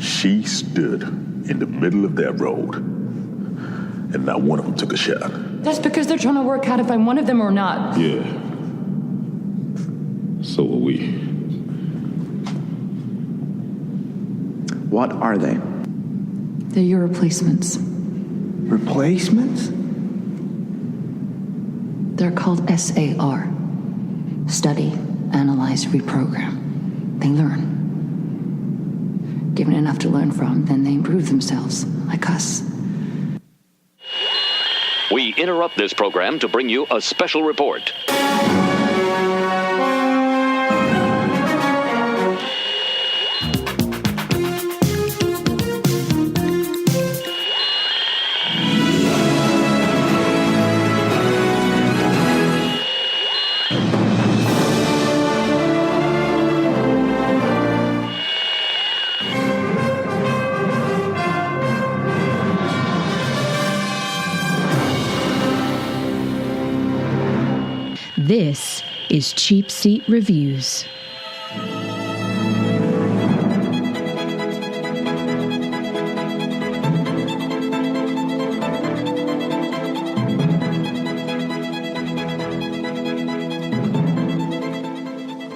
She stood in the middle of that road, and not one of them took a shot. That's because they're trying to work out if I'm one of them or not. Yeah. So are we. What are they? They're your replacements. Replacements? They're called SAR. Study, analyze, reprogram. They learn. Given enough to learn from, then they improve themselves, like us. We interrupt this program to bring you a special report. This is Cheapseat Reviews.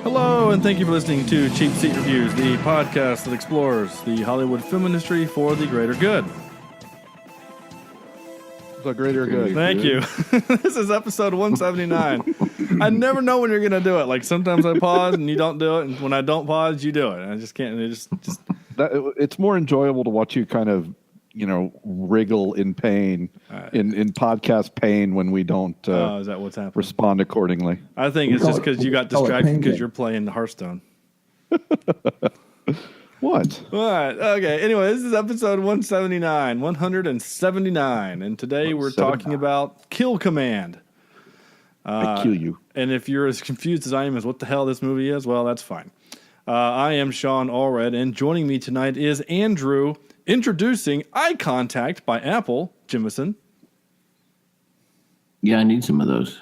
Hello, and thank you for listening to Cheapseat Reviews, the podcast that explores the Hollywood film industry for the greater good. The greater good. Thank you. This is episode 179. I never know when you're going to do it. Like, sometimes I pause and you don't do it, and when I don't pause, you do it. I just can't. It's more enjoyable to watch you kind of, wriggle in pain, in podcast pain when we don't is that what's happening? Respond accordingly. I think it's just because you got distracted because you're playing Hearthstone. What? All right. Okay. Anyway, this is episode 179. And today we're talking about Kill Command. I kill you. And if you're as confused as I am as what the hell this movie is, well, that's fine. I am Sean Allred, and joining me tonight is Andrew, introducing Eye Contact by Apple, Jimison. Yeah, I need some of those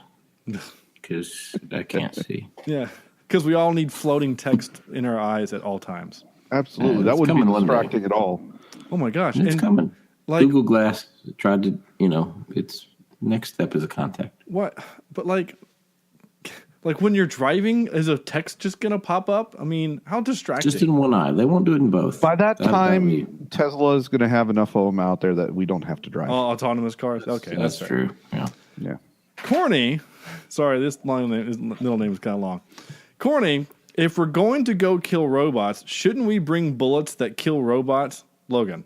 because I can't see. Yeah, because we all need floating text in our eyes at all times. Absolutely. That wouldn't be distracting at all. Oh, my gosh. It's coming. Google Glass tried to, its next step is a contact. What? But like when you're driving, is a text just going to pop up? I mean, how distracting. Just in one eye. They won't do it in both. By that time, Tesla is going to have enough of them out there that we don't have to drive. Oh, autonomous cars? Okay, that's true. Yeah. Corny. Sorry, his middle name is kind of long. Corny. If we're going to go kill robots, shouldn't we bring bullets that kill robots? Logan.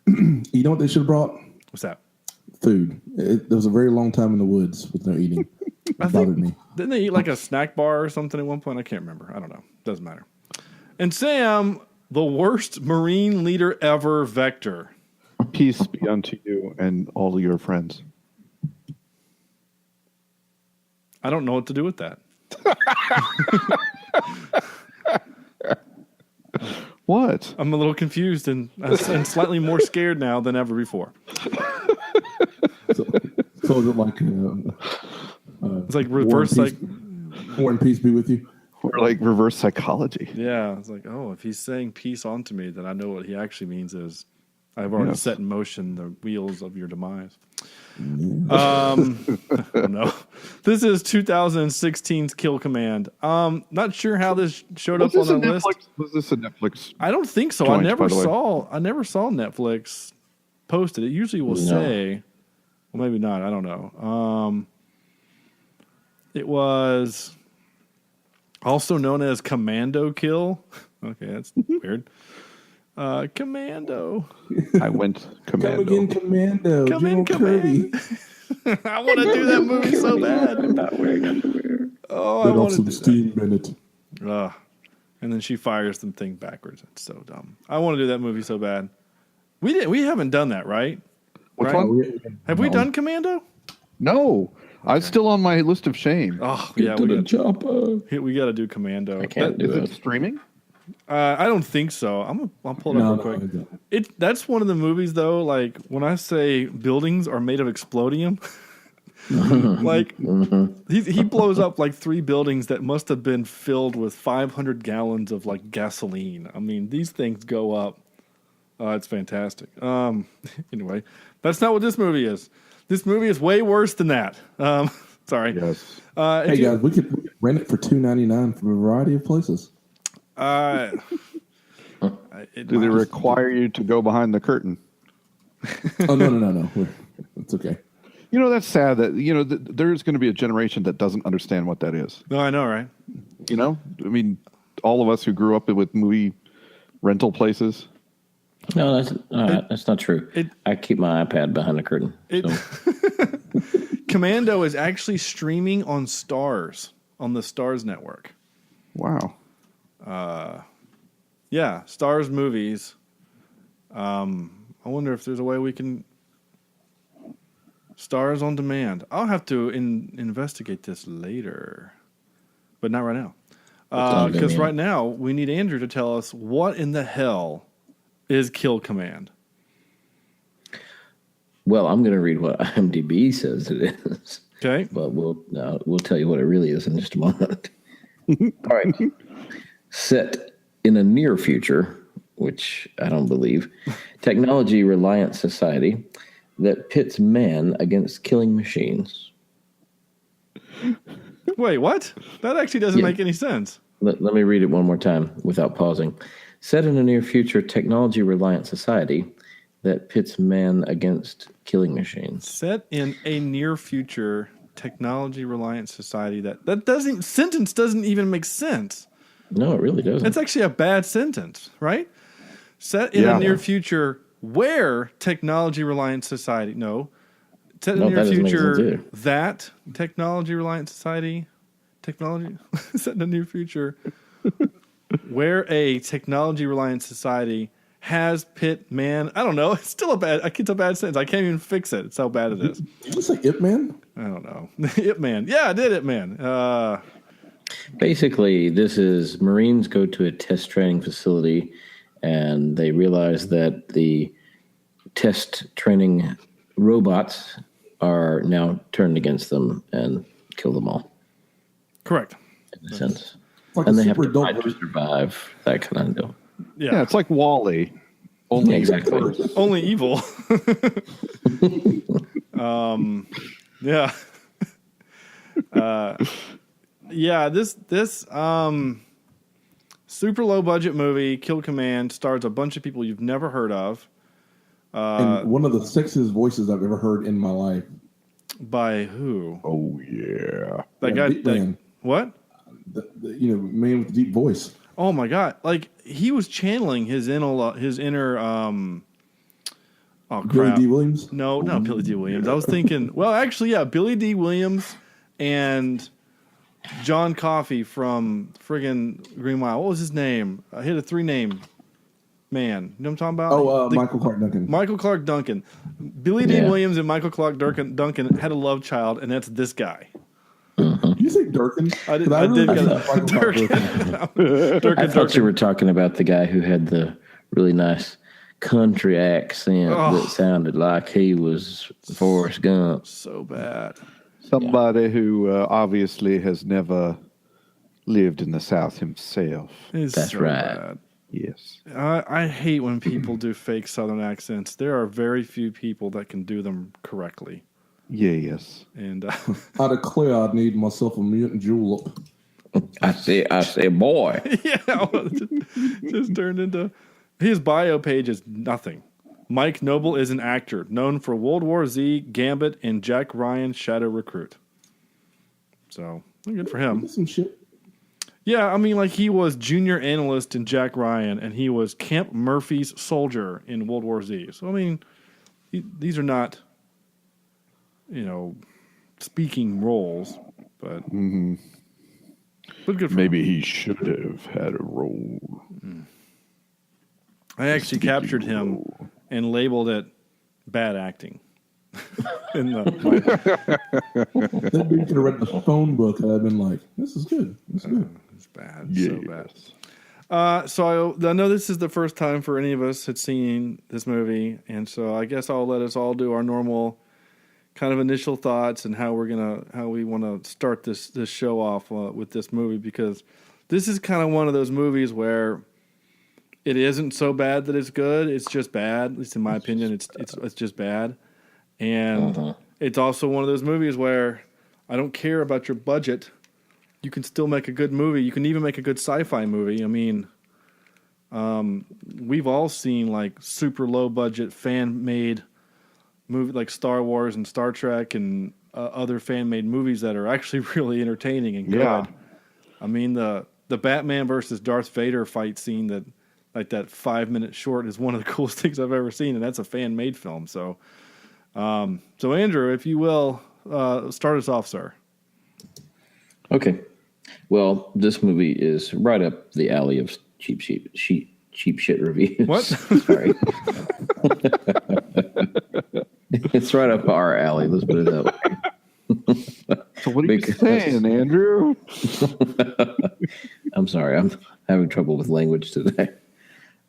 You know what they should have brought? What's that? Food. There was a very long time in the woods with no eating. It bothered me. Didn't they eat like a snack bar or something at one point? I can't remember. I don't know. Doesn't matter. And Sam, the worst Marine leader ever, Vector. Peace be unto you and all of your friends. I don't know what to do with that. What? I'm a little confused and slightly more scared now than ever before. So is it like it's like reverse War and peace be with you. Or like reverse psychology. Yeah, it's like, oh, if he's saying peace onto me, then I know what he actually means is I've already set in motion the wheels of your demise. No. This is 2016's Kill Command. Not sure how this showed up on the list. Was this a Netflix? I don't think so. Joint, I never saw Netflix posted. It usually will say, well, maybe not. I don't know. It was also known as Commando Kill. Okay, that's weird. Commando. I went Commando. Come again, Commando. Come in, Commando. I want to do that movie so bad. I'm not wearing underwear. Oh, I want to do steam Bennett. that. And then she fires the thing backwards. It's so dumb. I want to do that movie so bad. We haven't done that, right? Which one? Have we done Commando? No. Okay. It's still on my list of shame. Oh, yeah. We got to do Commando. I can't do it. Is it streaming? I don't think so. I'll pull it up real quick. That's one of the movies though. Like when I say buildings are made of explodium, Like he blows up like 3 buildings that must have been filled with 500 gallons of like gasoline. I mean, these things go up. It's fantastic. Anyway, that's not what this movie is. This movie is way worse than that. Sorry. Yes. Hey guys, we could rent it for $2.99 from a variety of places. Do they require you to go behind the curtain? Oh no. It's okay. You know, that's sad that, there's going to be a generation that doesn't understand what that is. No, I know, right? You know, I mean, all of us who grew up with movie rental places. No, that's not true. I keep my iPad behind the curtain. Commando is actually streaming on Starz, on the Starz network. Wow. Yeah, Starz movies. I wonder if there's a way we can Starz on demand. I'll have to investigate this later, but not right now. Because right now we need Andrew to tell us what in the hell is Kill Command. Well, I'm going to read what IMDb says it is. Okay, but we'll tell you what it really is in just a moment. All right. Set in a near future, which I don't believe, technology-reliant society that pits man against killing machines. Wait, what? That actually doesn't make any sense. Let me read it one more time without pausing. Set in a near future technology-reliant society that pits man against killing machines. Set in a near future technology-reliant society that sentence doesn't even make sense. No, it really doesn't. It's actually a bad sentence, right? Set in a near future where technology-reliant society. No. Set in the near future that technology-reliant society. Technology. Set in the near future where a technology-reliant society has pit man. I don't know. It's still a bad sentence. I can't even fix it. It's how bad it is. Did you say Ip Man? I don't know. Ip Man. Yeah, I did Ip Man. Basically, this is Marines go to a test training facility and they realize that the test training robots are now turned against them and kill them all. Correct. In a sense. Like and they have to fight to survive, that kind of deal. Yeah, it's like Wall-E. Only exactly. Only evil. Yeah. This super low budget movie, Kill Command, stars a bunch of people you've never heard of. And one of the sexiest voices I've ever heard in my life. By who? Oh yeah, that guy. Man. What? The man with the deep voice. Oh my god! Like he was channeling his inner. Oh crap! Billy D. Williams? No, not Billy D. Williams. I was thinking. Well, actually, yeah, Billy D. Williams and John Coffey from friggin' Green Mile. What was his name? I hit a 3-name man. You know what I'm talking about? Michael Clark Duncan. Michael Clark Duncan. Billy D. Williams and Michael Clark Duncan had a love child, and that's this guy. Did you say Durkin? I did Durkin. I thought you were talking about the guy who had the really nice country accent that sounded like he was Forrest Gump. So bad. Somebody who obviously has never lived in the South himself. That's so right. Bad. Yes. I hate when people do fake Southern accents. There are very few people that can do them correctly. Yes. And I declare I need myself a mutant julep. I say, boy. Yeah, just turned into his bio page is nothing. Mike Noble is an actor known for World War Z, Gambit, and Jack Ryan Shadow Recruit. So good for him. Some shit. Yeah, I mean, like he was junior analyst in Jack Ryan, and he was Camp Murphy's soldier in World War Z. So I mean, these are not, speaking roles, but but good for maybe him. he should have had a role. I actually captured him and labeled it bad acting. That dude could have read the phone book and I'd been like, this is good. This is good. It's bad. Yes. So bad. So I know this is the first time for any of us had seen this movie, and so I guess I'll let us all do our normal kind of initial thoughts and how we want to start this show off with this movie, because this is kind of one of those movies where it isn't so bad that it's good. It's just bad. At least in my opinion, it's just bad. And it's also one of those movies where I don't care about your budget. You can still make a good movie. You can even make a good sci-fi movie. I mean, we've all seen like super low budget fan made movie like Star Wars and Star Trek and other fan made movies that are actually really entertaining and good. Yeah. I mean, the Batman versus Darth Vader fight scene that 5-minute short is one of the coolest things I've ever seen, and that's a fan made film. So, Andrew, if you will, start us off, sir. Okay. Well, this movie is right up the alley of cheap shit reviews. What? Sorry. It's right up our alley. Let's put it that way. So what are you saying, Andrew? I'm sorry. I'm having trouble with language today.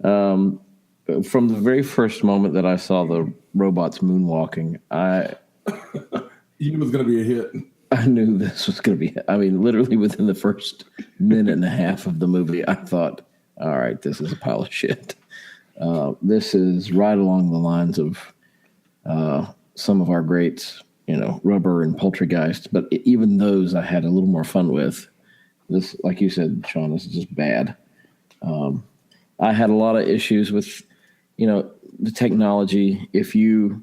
From the very first moment that I saw the robots moonwalking, You knew it was going to be a hit. I knew this was going to be. I mean, literally within the first minute and a half of the movie, I thought, all right, this is a pile of shit. This is right along the lines of some of our greats, Rubber and Poltergeist. But even those I had a little more fun with. This, like you said, Sean, this is just bad. I had a lot of issues with, the technology. If you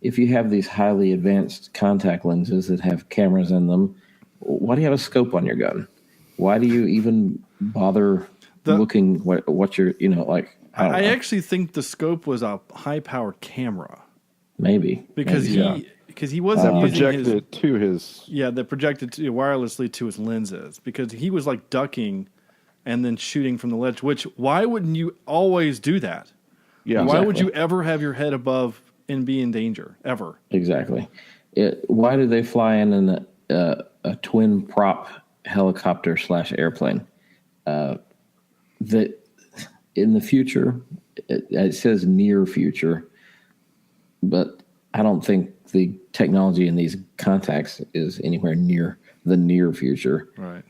have these highly advanced contact lenses that have cameras in them, why do you have a scope on your gun? Why do you even bother looking what you're, I actually think the scope was a high-powered camera. Maybe. Because he wasn't projected using to his... Yeah, that projected wirelessly to his lenses, because he was like ducking and then shooting from the ledge, which, why wouldn't you always do that? Yeah, why would you ever have your head above and be in danger, ever? Exactly. Why do they fly in a twin prop helicopter / airplane? That in the future, it says near future, but I don't think the technology in these contacts is anywhere near the near future. Right.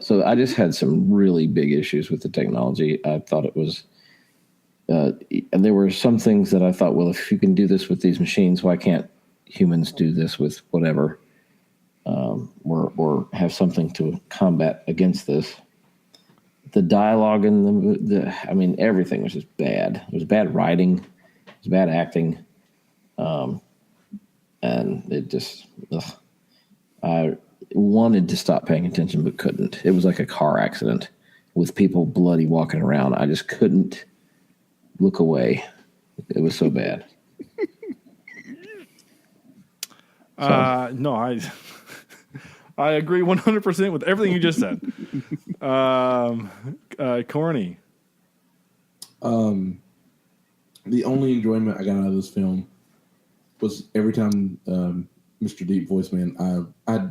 So I just had some really big issues with the technology. I thought it was, and there were some things that I thought, well, if you can do this with these machines, why can't humans do this with whatever, or have something to combat against this? The dialogue and everything was just bad. It was bad writing. It was bad acting. And it just, I wanted to stop paying attention, but couldn't. It was like a car accident with people bloody walking around. I just couldn't look away. It was so bad. No, I agree 100% with everything you just said. Corny. The only enjoyment I got out of this film was every time Mr. Deep Voice Man, I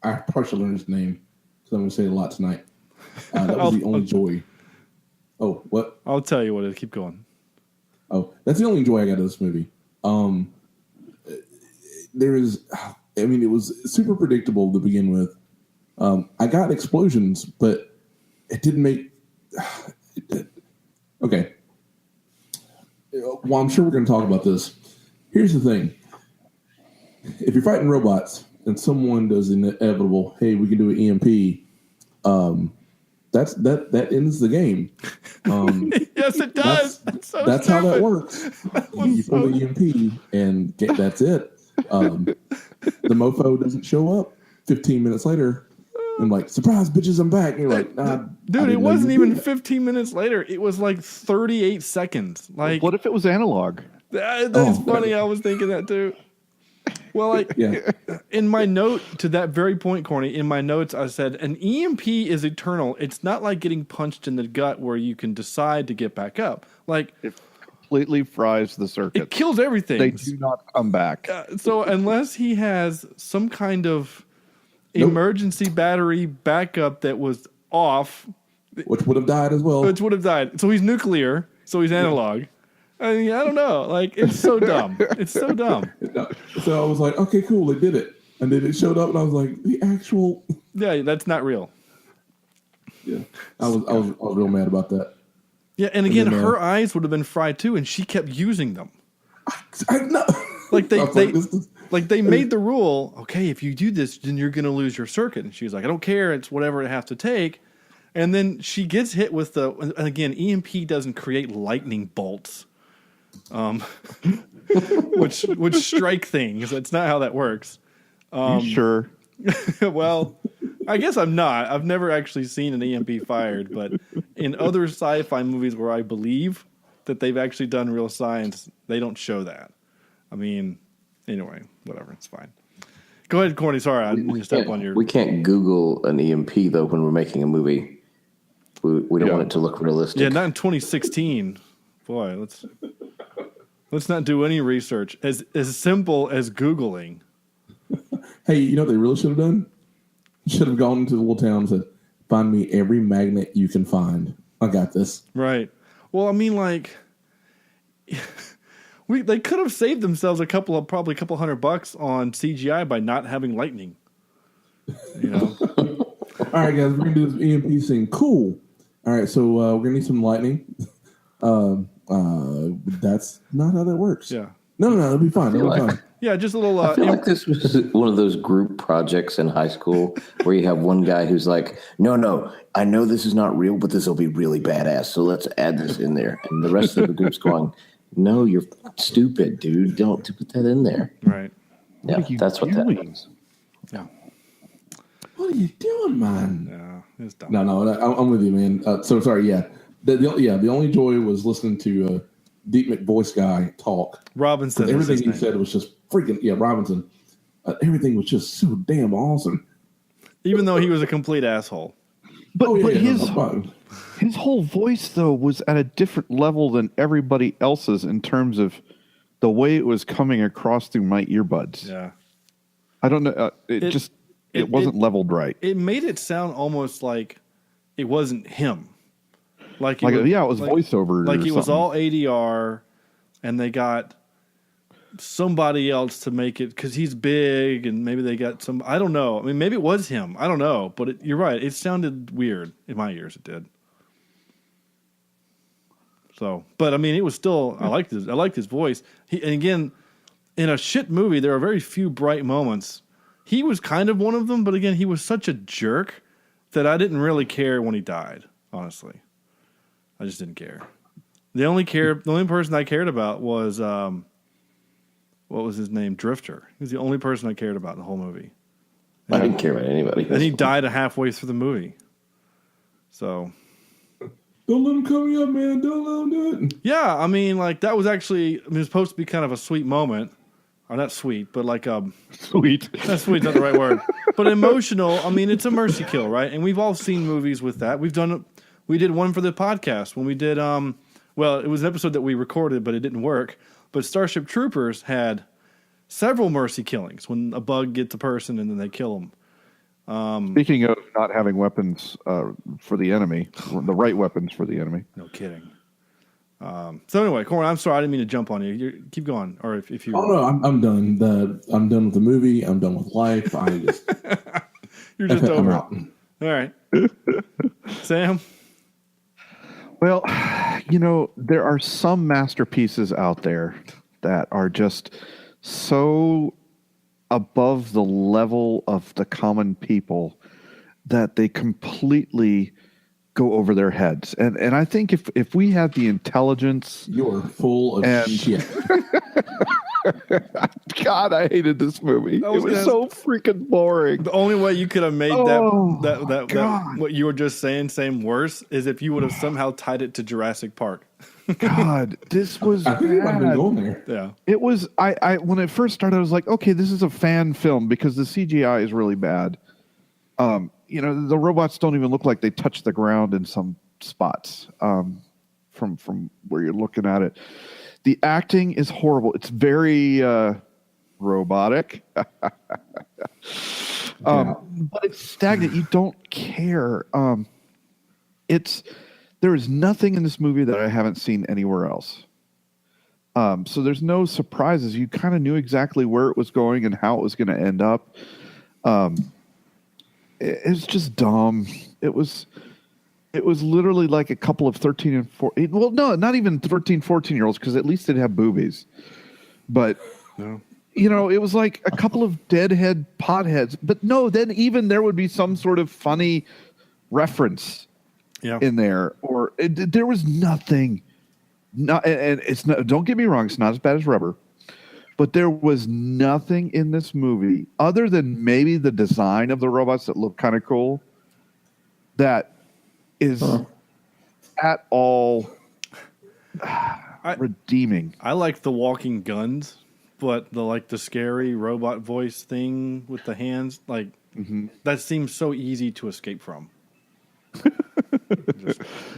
probably should learn his name because I'm going to say it a lot tonight. That was the only joy. Oh, what? I'll tell you what it is. Keep going. Oh, that's the only joy I got out of this movie. It was super predictable to begin with. I got explosions, but it didn't make... Okay. Well, I'm sure we're going to talk about this. Here's the thing. If you're fighting robots and someone does the inevitable, hey, we can do an EMP, that ends the game. Yes, it does. That's how that works. You pull the EMP and that's it. The mofo doesn't show up 15 minutes later. I'm like, surprise, bitches, I'm back. And you're like, nah. Dude, it wasn't even 15 minutes later. It was like 38 seconds. Like, what if it was analog? That's funny. I was thinking that too. Well, in my note to that very point, Corny, in my notes, I said, an EMP is eternal. It's not like getting punched in the gut where you can decide to get back up. Like, it completely fries the circuit. It kills everything. They do not come back. So unless he has some kind of emergency battery backup that was off, which would have died as well. So he's nuclear. So he's analog. I mean, I don't know. Like, it's so dumb. It's so dumb. So I was like, okay, cool, they did it. And then it showed up, and I was like, the actual. Yeah, that's not real. Yeah, I was real mad about that. Yeah, and again, her eyes would have been fried too, and she kept using them. I know. Like they made the rule. Okay, if you do this, then you're going to lose your circuit. And she's like, I don't care. It's whatever it has to take. And then she gets hit with and again, EMP doesn't create lightning bolts, which strike things. That's not how that works. You sure? Well, I guess I'm not. I've never actually seen an EMP fired, but in other sci-fi movies where I believe that they've actually done real science, they don't show that. I mean, anyway, whatever. It's fine. Go ahead, Corny. Sorry, I didn't step on your... We can't Google an EMP, though, when we're making a movie. We don't want it to look realistic. Yeah, not in 2016. Boy, let's not do any research. As simple as Googling. Hey, you know what they really should have done? Should have gone into the little town and said, find me every magnet you can find. I got this. Right. Well, I mean, like... They could have saved themselves probably a couple $100 on CGI by not having lightning. You know. All right, guys, we're gonna do this EMP thing. Cool. All right, so we're gonna need some lightning. That's not how that works. Yeah. No, it'll be fine. It'll be fine. Yeah, just a little. I feel like this was one of those group projects in high school where you have one guy who's like, no, I know this is not real, but this will be really badass. So let's add this in there. And the rest of the group's going, no, you're stupid, dude. Don't put that in there. Right. Yeah, that's what that means. Yeah. What are you doing, man? Yeah, it's dumb. No, I'm with you, man. So sorry. Yeah, the only joy was listening to Deep McVoice guy talk. Robinson. Everything he said was just freaking Robinson. Everything was just so damn awesome. Even though he was a complete asshole. But his whole voice, though, was at a different level than everybody else's in terms of the way it was coming across through my earbuds. Yeah. I don't know. It wasn't leveled right. It made it sound almost like it wasn't him. It was voiceover. Like it was all ADR, and they got somebody else to make it because he's big, and maybe they got some. I don't know. I mean, maybe it was him. I don't know. But you're right. It sounded weird in my ears. It did. So, but I mean, it was still. I liked his voice. And again, in a shit movie, there are very few bright moments. He was kind of one of them, but again, he was such a jerk that I didn't really care when he died. Honestly, I just didn't care. The only person I cared about was what was his name? Drifter. He was the only person I cared about in the whole movie. I didn't care about anybody. And he died halfway through the movie. So. Don't let him cover you up, man. Don't let him do it. Yeah, I mean, like, that was actually, it was supposed to be kind of a sweet moment. Or not sweet, but like sweet. Not sweet, not the right word. But emotional. I mean, it's a mercy kill, right? And we've all seen movies with that. We did one for the podcast when we did, well, it was an episode that we recorded, but it didn't work. But Starship Troopers had several mercy killings when a bug gets a person and then they kill them. Speaking of not having weapons for the enemy, the right weapons for the enemy. No kidding. So anyway, Corn, I'm sorry, I didn't mean to jump on you. Keep going, or if you. Oh no, I'm done. I'm done with the movie. I'm done with life. You're just over it. All right, Sam. Well, there are some masterpieces out there that are just so above the level of the common people that they completely go over their heads. And I think if we had the intelligence... You're full of shit. God, I hated this movie. It was so freaking boring. The only way you could have made that what you were just saying worse is if you would have somehow tied it to Jurassic Park. God, this was I think I've been going there. Yeah. It was I when it first started I was like, okay, this is a fan film because the CGI is really bad. The robots don't even look like they touch the ground in some spots from where you're looking at it. The acting is horrible. It's very robotic. But it's stagnant. You don't care. There is nothing in this movie that I haven't seen anywhere else. So there's no surprises. You kind of knew exactly where it was going and how it was going to end up. It was just dumb. It was literally like a couple of 13 and 14. Well, no, not even 13, 14-year-olds, because at least they'd have boobies. But, it was like a couple of deadhead potheads. But no, then even there would be some sort of funny reference in there. Or there was nothing. And it's not, don't get me wrong, it's not as bad as Rubber. But there was nothing in this movie, other than maybe the design of the robots that look kind of cool, that is at all redeeming. I like the walking guns, but the scary robot voice thing with the hands, that seems so easy to escape from.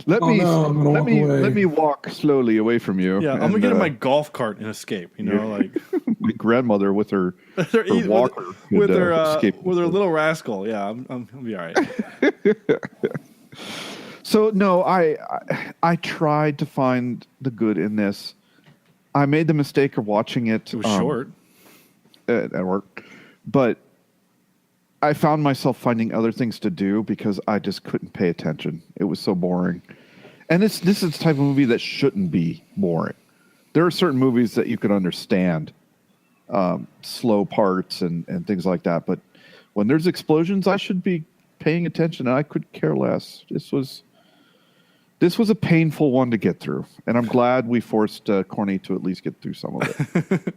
Let me walk slowly away from you. Yeah, I'm gonna get in my golf cart and escape. My grandmother with her walker with her little rascal. Yeah, I'll be all right. So no, I tried to find the good in this. I made the mistake of watching it. It was short at work, but I found myself finding other things to do because I just couldn't pay attention. It was so boring. And this is the type of movie that shouldn't be boring. There are certain movies that you can understand, slow parts and things like that. But when there's explosions, I should be paying attention, and I could care less. This was a painful one to get through, and I'm glad we forced Corny to at least get through some of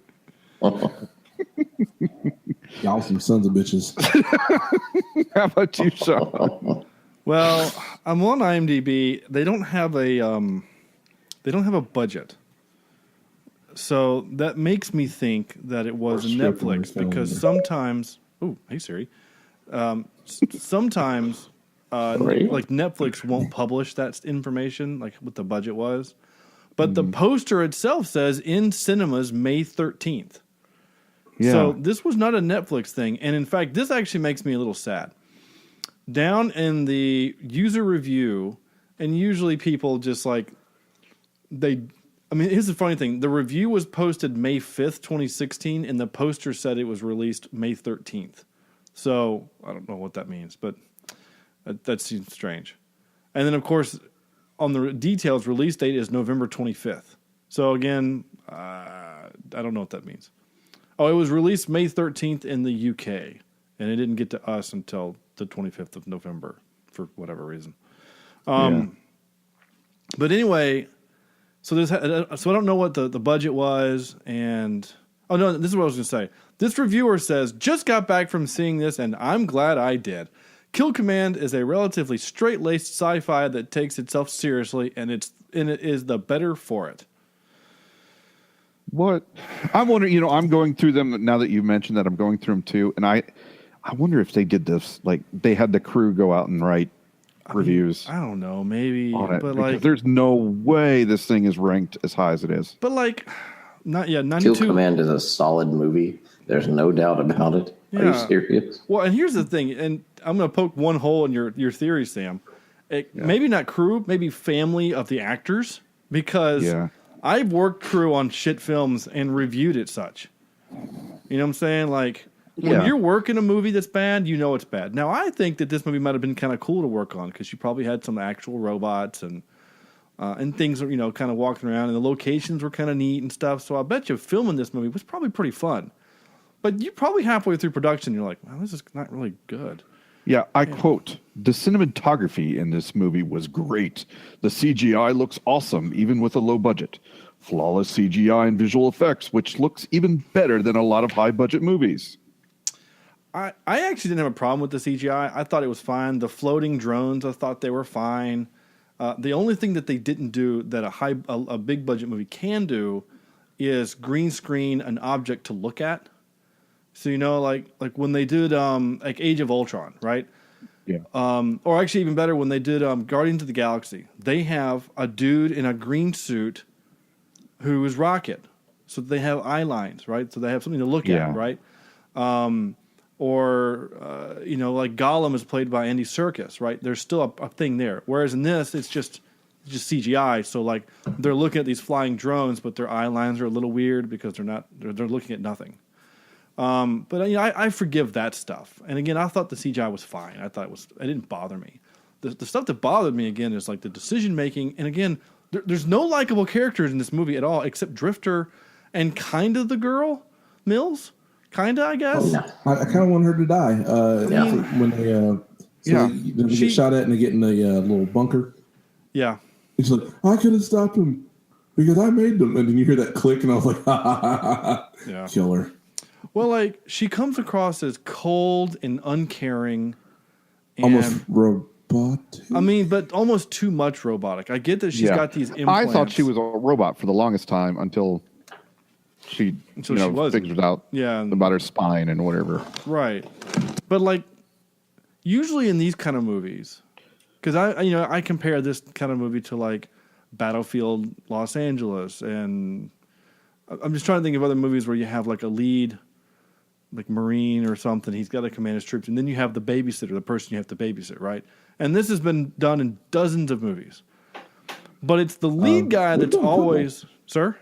it. Y'all some sons of bitches. How about you, Sean? Well, I'm on IMDb. They don't have a budget, so that makes me think that it was Netflix, because sometimes. Oh, hey Siri. Sometimes, like Netflix won't publish that information, like what the budget was, but the poster itself says in cinemas May 13th. Yeah. So this was not a Netflix thing. And in fact, this actually makes me a little sad. Down in the user review, and usually people just here's the funny thing. The review was posted May 5th, 2016, and the poster said it was released May 13th. So I don't know what that means, but that seems strange. And then, of course, on the details, release date is November 25th. So again, I don't know what that means. Oh, it was released May 13th in the UK, and it didn't get to us until the 25th of November for whatever reason. But anyway, so I don't know what the budget was, and oh no, this is what I was going to say. This reviewer says, "Just got back from seeing this, and I'm glad I did. Kill Command is a relatively straight-laced sci-fi that takes itself seriously, and it is the better for it." What? I'm wondering, I'm going through them now that you mentioned that. I'm going through them too, and I wonder if they did this, like they had the crew go out and write reviews. I don't know, maybe, but there's no way this thing is ranked as high as it is. But 92. Kill Command is a solid movie. There's no doubt about it. Yeah. Are you serious? Well, and here's the thing, and I'm going to poke one hole in your theory, Sam. Maybe not crew, maybe family of the actors, because I've worked crew on shit films and reviewed it such. You know what I'm saying? Like, when you're working a movie that's bad, you know it's bad. Now, I think that this movie might have been kind of cool to work on because you probably had some actual robots and things, kind of walking around, and the locations were kind of neat and stuff. So I bet you filming this movie was probably pretty fun. But you're probably halfway through production, you're like, wow, this is not really good. Yeah, I quote, "The cinematography in this movie was great. The CGI looks awesome, even with a low budget. Flawless CGI and visual effects, which looks even better than a lot of high-budget movies." I actually didn't have a problem with the CGI. I thought it was fine. The floating drones, I thought they were fine. The only thing that they didn't do that a big-budget movie can do is green screen an object to look at. So, like when they did like Age of Ultron, right? Yeah. Or actually even better, when they did Guardians of the Galaxy, they have a dude in a green suit who is Rocket. So they have eye lines, right? So they have something to look at, right? Like Gollum is played by Andy Serkis, right? There's still a thing there. Whereas in this, it's just just CGI. So like they're looking at these flying drones, but their eye lines are a little weird because they're looking at nothing. But I forgive that stuff. And again, I thought the CGI was fine. I thought it didn't bother me. The stuff that bothered me again is like the decision making. And again, there's no likable characters in this movie at all except Drifter and kind of the girl Mills. Kinda, I guess. Oh, I kind of want her to die. When they get shot at and they get in the little bunker. Yeah. It's like, I could have stopped him because I made them. And then you hear that click, and I was like, ha ha ha ha. Yeah. Kill her. Well, like she comes across as cold and uncaring, and, almost robotic. I mean, but almost too much robotic. I get that she's got these implants. I thought she was a robot for the longest time until she figures out about her spine and whatever. Right, but like usually in these kind of movies, because I compare this kind of movie to like Battlefield Los Angeles, and I'm just trying to think of other movies where you have like a lead, like Marine or something. He's got to command his troops, and then you have the babysitter, the person you have to babysit, right? And this has been done in dozens of movies, but it's the lead guy that's always, sir.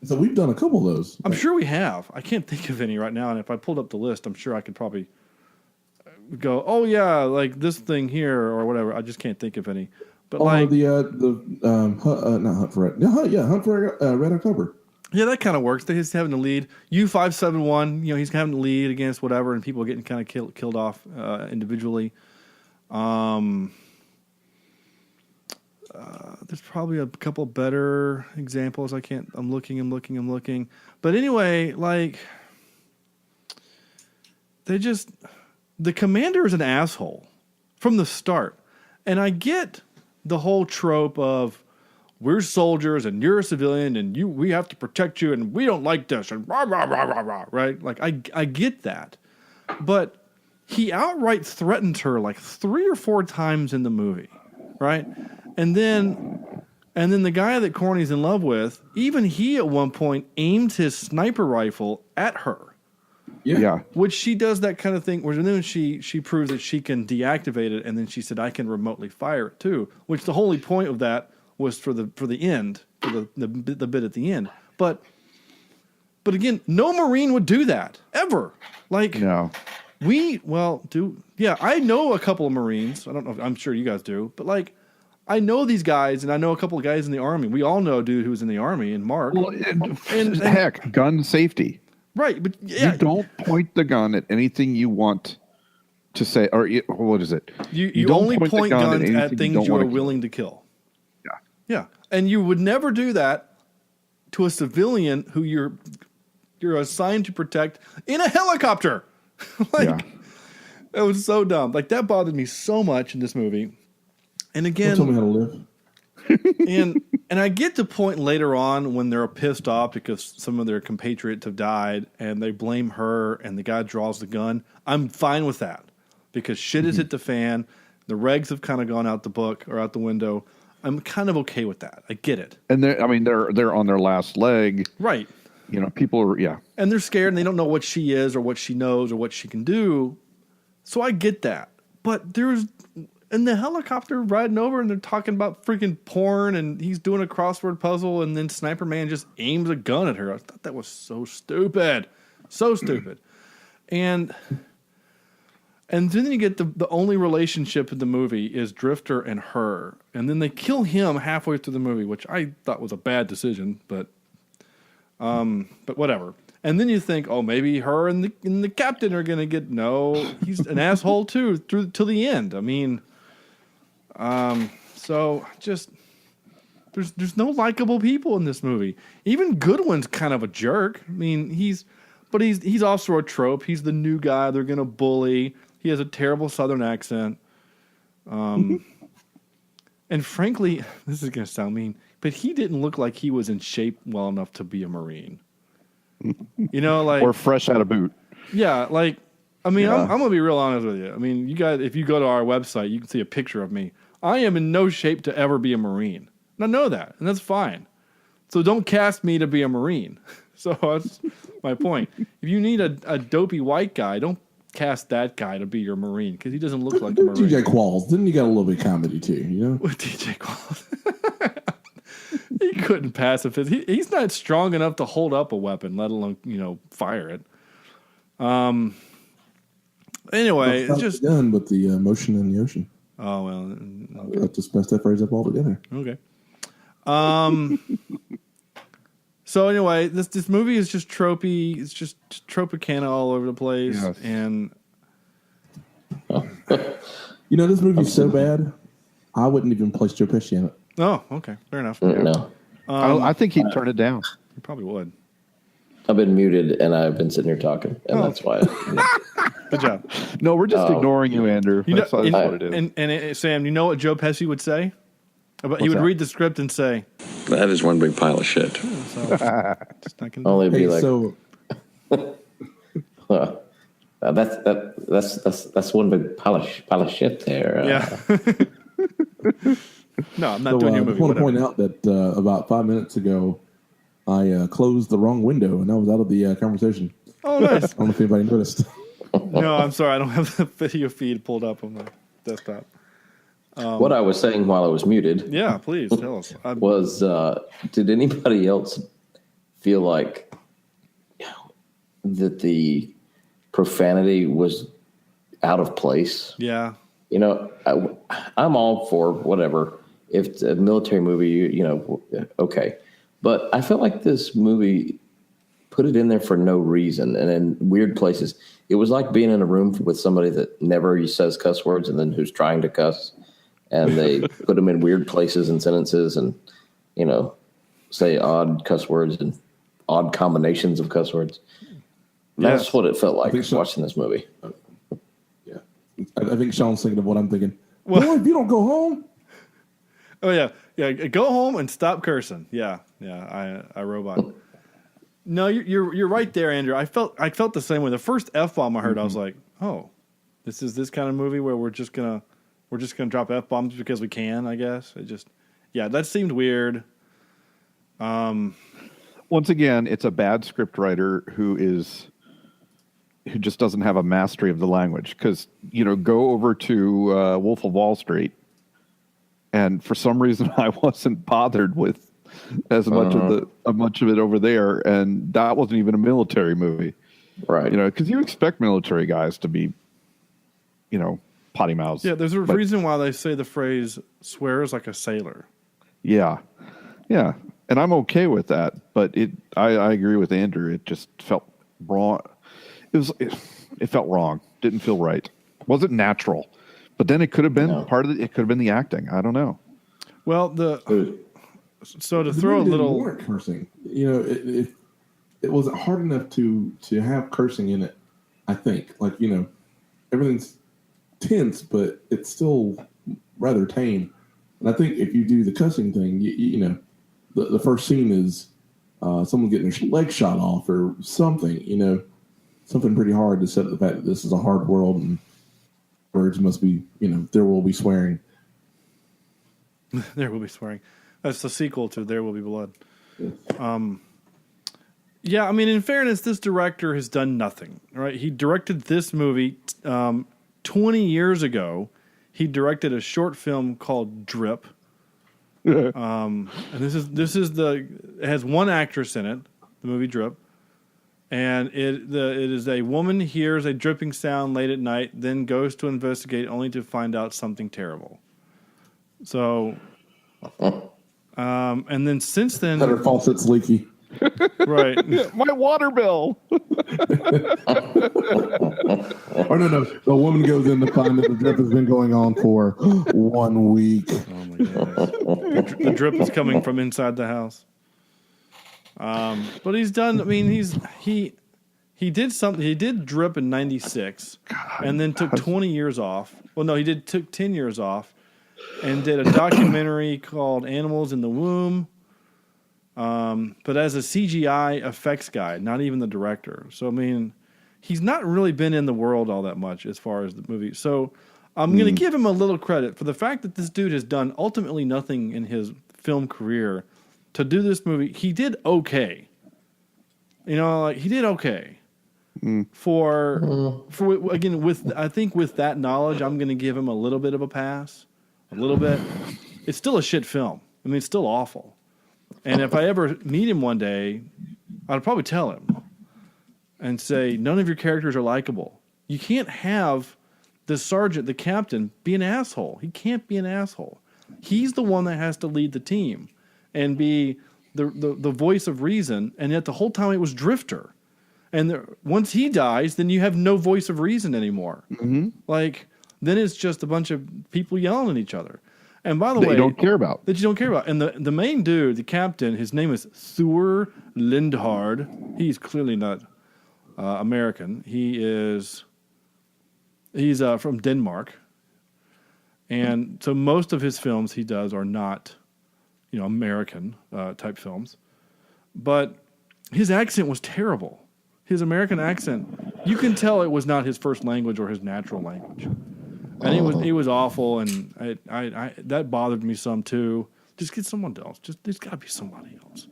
So we've done a couple of those. I'm sure we have. I can't think of any right now, and if I pulled up the list, I'm sure I could probably go, oh yeah, like this thing here or whatever. I just can't think of any. But like not Hunt for Red. Hunt for Red October. Yeah, that kind of works. They're just having the lead. U-571, he's having the lead against whatever, and people are getting kind of killed off individually. There's probably a couple better examples. I'm looking. But anyway, like, the commander is an asshole from the start. And I get the whole trope of, we're soldiers and you're a civilian and we have to protect you and we don't like this and rah, rah, rah, rah, rah, right? Like, I get that. But he outright threatens her like 3 or 4 times in the movie, right? And then the guy that Corny's in love with, even he at one point aims his sniper rifle at her. Yeah. Which she does that kind of thing where then she proves that she can deactivate it, and then she said, I can remotely fire it too. Which the whole point of that was for the end, for the bit at the end. But again, no Marine would do that ever. Like no. I know a couple of Marines. I don't know. I'm sure you guys do, but like I know these guys, and I know a couple of guys in the Army. We all know a dude who was in the Army, and Mark. Well, and heck, gun safety. Right, but yeah. You don't point the gun at anything you want to say, or what is it? You only point guns at things you are willing to kill. Yeah, and you would never do that to a civilian who you're assigned to protect in a helicopter. It was so dumb. Like that bothered me so much in this movie. And again, don't tell me how to live. and I get the point later on when they're pissed off because some of their compatriots have died and they blame her and the guy draws the gun. I'm fine with that because shit has hit the fan. The regs have kind of gone out the book or out the window. I'm kind of okay with that. I get it. And they're on their last leg. Right. People are, And they're scared and they don't know what she is or what she knows or what she can do. So I get that. But there's in the helicopter riding over and they're talking about freaking porn and he's doing a crossword puzzle and then Sniper Man just aims a gun at her. I thought that was so stupid. So stupid. And then you get the only relationship in the movie is Drifter and her. And then they kill him halfway through the movie, which I thought was a bad decision, but whatever. And then you think, oh, maybe her and the captain are going to get... No, he's an asshole too, till the end. I mean... So just there's no likable people in this movie. Even Goodwin's kind of a jerk. I mean, he's also a trope. He's the new guy they're gonna bully. He has a terrible Southern accent. And frankly, this is gonna sound mean, but he didn't look like he was in shape well enough to be a Marine. Like or fresh out of boot. Yeah, like I mean, I'm gonna be real honest with you. I mean, you guys, if you go to our website, you can see a picture of me. I am in no shape to ever be a Marine. And I know that, and that's fine. So don't cast me to be a Marine. So that's my point. If you need a dopey white guy, don't cast that guy to be your Marine because he doesn't look like a Marine. DJ Qualls, didn't you got a little bit of comedy too? With DJ Qualls. He couldn't pacifist. He's not strong enough to hold up a weapon, let alone fire it. Anyway, it's just done with the motion in the ocean. Oh well, okay. I just messed that phrase up altogether. Okay. So anyway, this movie is just tropey. It's just Tropicana all over the place, yes. And this movie's so bad, I wouldn't even place Joe Pesci in it. Oh, okay, fair enough. No, I think he'd turn it down. He probably would. I've been muted and I've been sitting here talking, and that's why. Good job. No, we're just ignoring you, Andrew. That's what it is. And Sam, you know what Joe Pesci would say? He would read the script and say, "That is one big pile of shit." Just not gonna Only be hey, like, so that's one big pile of shit there. Yeah. No, I'm not doing your movie. I want to point out that about 5 minutes ago, I closed the wrong window and I was out of the conversation. Oh, nice. I don't know if anybody noticed. No, I'm sorry. I don't have the video feed pulled up on my desktop. What I was saying while I was muted. Yeah, please tell us. Was did anybody else feel like that the profanity was out of place? Yeah. I'm all for whatever. If it's a military movie, okay. But I felt like this movie put it in there for no reason and in weird places. It was like being in a room with somebody that never says cuss words and then who's trying to cuss. And they put them in weird places and sentences and, say odd cuss words and odd combinations of cuss words. That's what it felt like watching this movie. Yeah. I think Sean's thinking of what I'm thinking. Well, boy, if you don't go home. Oh, yeah. Yeah, go home and stop cursing. Yeah, I robot. No, you're right there, Andrew. I felt the same way. The first F-bomb I heard, I was like, oh, this is this kind of movie where we're just gonna drop F-bombs because we can, I guess. That seemed weird. Once again, it's a bad scriptwriter who just doesn't have a mastery of the language. Because, go over to Wolf of Wall Street, and for some reason I wasn't bothered with as much of it over there, and that wasn't even a military movie. Right. Because you expect military guys to be, potty mouths. Yeah, there's a reason why they say the phrase "swears like a sailor." Yeah, and I'm okay with that. But I agree with Andrew. It just felt wrong. It felt wrong. Didn't feel right. Wasn't natural. But then it could have been part of it. It could have been the acting. I don't know. Well, so to throw a little cursing, it wasn't hard enough to have cursing in it. I think, everything's tense, but it's still rather tame. And I think if you do the cussing thing, the first scene is someone getting their leg shot off or something. Something pretty hard to set up the fact that this is a hard world and words must be, there will be swearing. There will be swearing. That's the sequel to There Will Be Blood. Yes. I mean, in fairness, this director has done nothing, right? He directed this movie 20 years ago. He directed a short film called Drip. And it has one actress in it, the movie Drip. And it is a woman hears a dripping sound late at night, then goes to investigate only to find out something terrible. So, and then since then, that her faucet's leaky. Right. My water bill. Oh no! The woman goes in to find that the drip has been going on for 1 week. Oh my goodness. The drip is coming from inside the house. But he's done. I mean, he did something. He did Drip in '96, and then took 20 years off. Well, no, took 10 years off, and did a documentary called Animals in the Womb. But as a CGI effects guy, not even the director. So I mean, he's not really been in the world all that much as far as the movie. So I'm going to give him a little credit for the fact that this dude has done ultimately nothing in his film career. To do this movie, he did okay. He did okay. For again, I think with that knowledge, I'm going to give him a little bit of a pass. A little bit. It's still a shit film. I mean, it's still awful. And if I ever meet him one day, I'd probably tell him and say, none of your characters are likable. You can't have the sergeant, the captain, be an asshole. He can't be an asshole. He's the one that has to lead the team and be the voice of reason. And yet the whole time it was Drifter. And once he dies, then you have no voice of reason anymore. Mm-hmm. Like, then it's just a bunch of people yelling at each other. And by the That way, you don't care about. That you don't care about. And the main dude, the captain, his name is Thor Lindhard. He's clearly not American. He's from Denmark. And so most of his films he does are not, American type films. But his accent was terrible. His American accent, you can tell it was not his first language or his natural language. And it was awful, and I that bothered me some too. Just get someone else. There's got to be somebody else.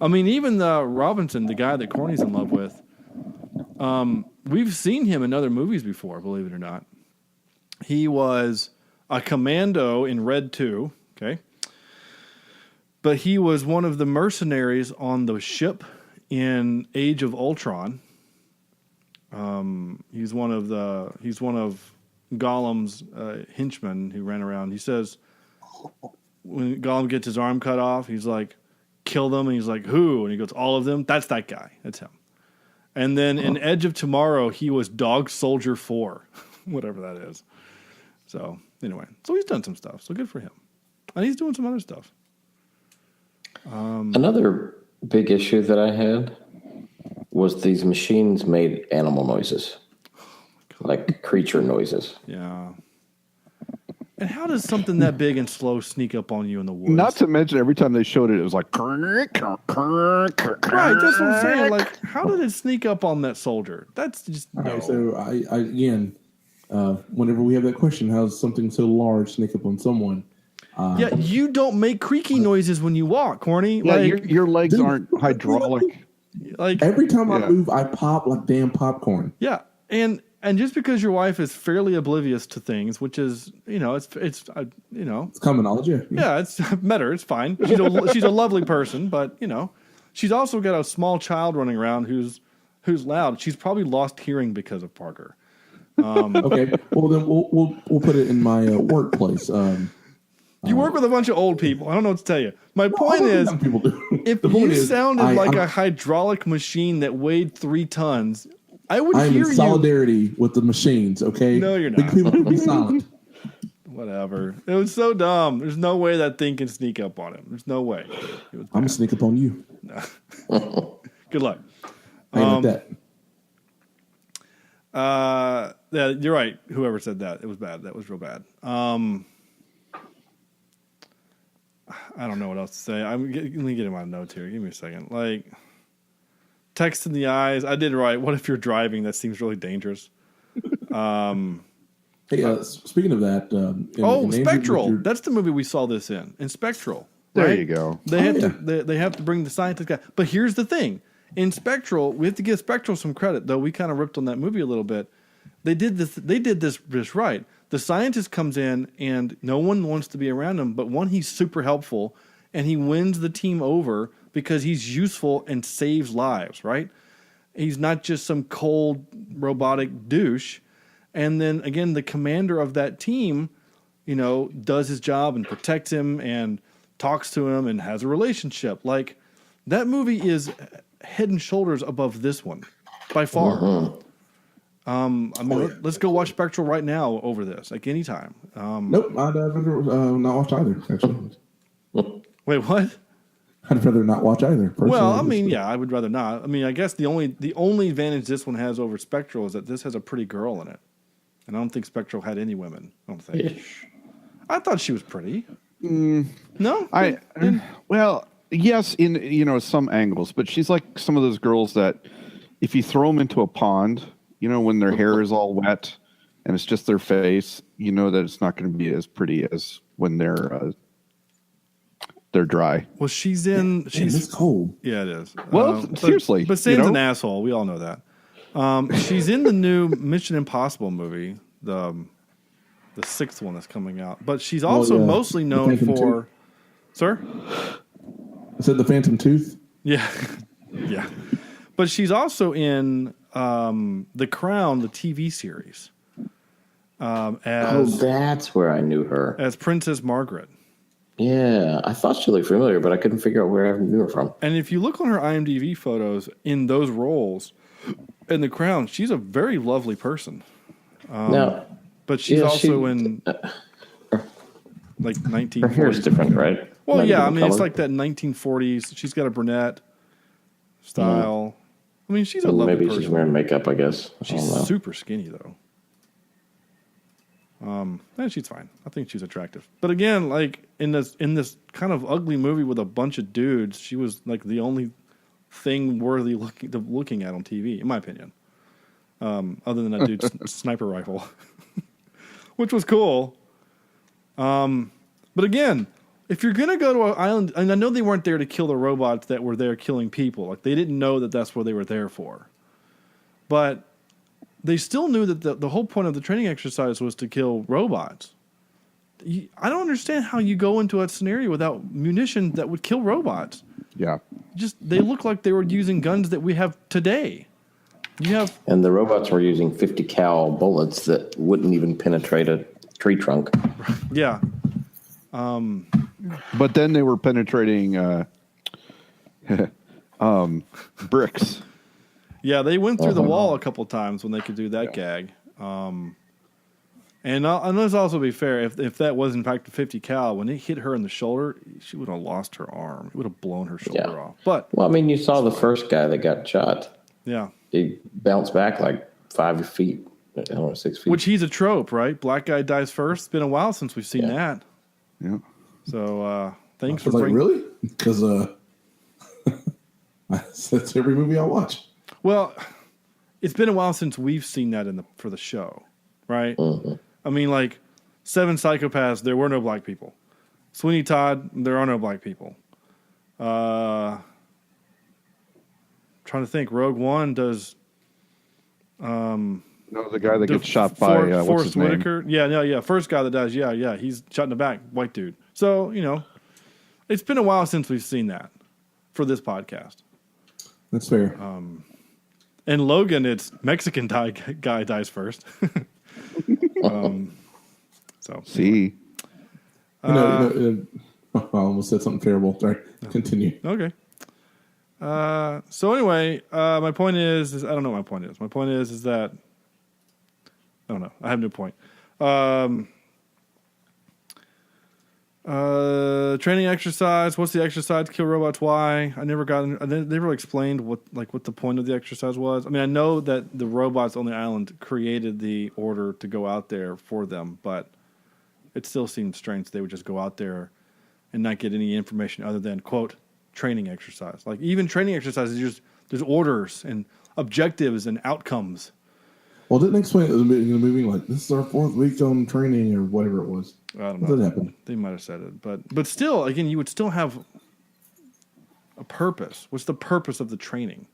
I mean, even Robinson, the guy that Corny's in love with, we've seen him in other movies before, believe it or not. He was a commando in Red 2, okay? But he was one of the mercenaries on the ship in Age of Ultron. He's one of Gollum's henchmen who ran around. He says when Gollum gets his arm cut off, he's like, kill them. And he's like, who? And he goes, all of them. That's that guy. That's him. And then in Edge of Tomorrow, he was Dog Soldier 4, whatever that is. So anyway, so he's done some stuff. So good for him. And he's doing some other stuff. Another big issue that I had was these machines made animal noises, like creature noises. Yeah. And how does something that big and slow sneak up on you in the woods? Not to mention, every time they showed it, it was like... Right, that's what I'm saying. Like, how did it sneak up on that soldier? That's just... All right, so I again, whenever we have that question, how does something so large sneak up on someone? Yeah, you don't make creaky noises when you walk, Corny. Yeah, like, your legs aren't hydraulic. Like every time I move, I pop like damn popcorn. Yeah, and just because your wife is fairly oblivious to things, which is it's common knowledge. Yeah, I've met her. It's fine. She's a lovely person, but she's also got a small child running around who's loud. She's probably lost hearing because of Parker. Okay, well then we'll put it in my workplace. You work with a bunch of old people. I don't know what to tell you. My point is, if you sounded like a hydraulic machine that weighed 3 tons, I would hear you. I'm in solidarity with the machines, okay? No, you're not. Big people can be silent. Whatever. It was so dumb. There's no way that thing can sneak up on him. There's no way. I'm going to sneak up on you. Good luck. I ain't like that. Yeah, you're right. Whoever said that. It was bad. That was real bad. I don't know what else to say. Let me get in my notes here. Give me a second. Like, text in the eyes. I did right. What if you're driving? That seems really dangerous. Hey, speaking of that. Spectral. That's the movie we saw this in Spectral. There right? you go. They have to bring the scientist guy. But here's the thing. In Spectral, we have to give Spectral some credit, though we kind of ripped on that movie a little bit. They did this right. The scientist comes in and no one wants to be around him, but he's super helpful and he wins the team over because he's useful and saves lives, right? He's not just some cold robotic douche. And then again, the commander of that team, does his job and protects him and talks to him and has a relationship. Like, that movie is head and shoulders above this one by far. Mm-hmm. Let's go watch Spectral right now over this, like anytime. Nope, I'd rather not watch either, actually. Wait, what? I'd rather not watch either. Well, I would rather not. I guess the only advantage this one has over Spectral is that this has a pretty girl in it. And I don't think Spectral had any women. I don't think. Ish. I thought she was pretty. No? Well, yes, in some angles, but she's like some of those girls that if you throw them into a pond, when their hair is all wet and it's just their face, that it's not going to be as pretty as when they're dry. Well, she's cold. Yeah, it is. Well, seriously. But Sam's an asshole. We all know that. She's in the new Mission Impossible movie, the 6th one that's coming out. But she's also mostly known for... Sir? Is that the Phantom Tooth? Yeah. Yeah. But she's also in The Crown, the TV series. That's where I knew her. As Princess Margaret. Yeah, I thought she looked familiar, but I couldn't figure out where I knew her from. And if you look on her IMDb photos in those roles in The Crown, she's a very lovely person. But she's also in like 1940s. Her hair's different, right? Well, Not yeah, I mean, color. it's like that 1940s. She's got a brunette style. I mean, she's a lovely Maybe person. she's wearing makeup, I guess. She's super skinny, though. And she's fine. I think she's attractive. But again, like in this kind of ugly movie with a bunch of dudes, she was like the only thing worthy looking at on TV, in my opinion. Other than that dude's sniper rifle, which was cool. But again, if you're gonna go to an island, and I know they weren't there to kill the robots that were there killing people. Like they didn't know that that's what they were there for. But they still knew that the whole point of the training exercise was to kill robots. I don't understand how you go into a scenario without munition that would kill robots. Yeah. They look like they were using guns that we have today. And the robots were using 50 cal bullets that wouldn't even penetrate a tree trunk. Yeah. But then they were penetrating bricks. Yeah, they went through the wall a couple times when they could do that gag. And let's also be fair, if that was in fact a 50 cal, when it hit her in the shoulder, she would have lost her arm. It would have blown her shoulder off. But well, I mean, you saw the first guy that got shot. Yeah. He bounced back like 5 feet. I don't know, 6 feet. Which he's a trope, right? Black guy dies first. It's been a while since we've seen that. Yeah. So thanks for bringing. Really? Because that's every movie I watch. Well, it's been a while since we've seen that for the show, right? Mm-hmm. I mean, like 7 Psychopaths, there were no black people. Sweeney Todd, there are no black people. Trying to think. Rogue One does. No, the guy that gets shot by what's Forrest his name? Whitaker. Yeah. First guy that dies. Yeah. He's shot in the back, white dude. So it's been a while since we've seen that for this podcast. That's fair. And Logan, it's Mexican guy dies first. So see, I almost said something terrible. Sorry. Continue. Okay. So anyway, my point is I don't know what my point is. My point is that I don't know. I have no point. Training exercise. What's the exercise? Kill robots. Why? I never explained what the point of the exercise was. I mean, I know that the robots on the island created the order to go out there for them, but it still seems strange they would just go out there and not get any information other than quote training exercise. Like even training exercises, there's orders and objectives and outcomes. Well, didn't they explain in the movie like this is our 4th week on training or whatever it was? I don't know. That happened. They might have said it, but still, again, you would still have a purpose. What's the purpose of the training?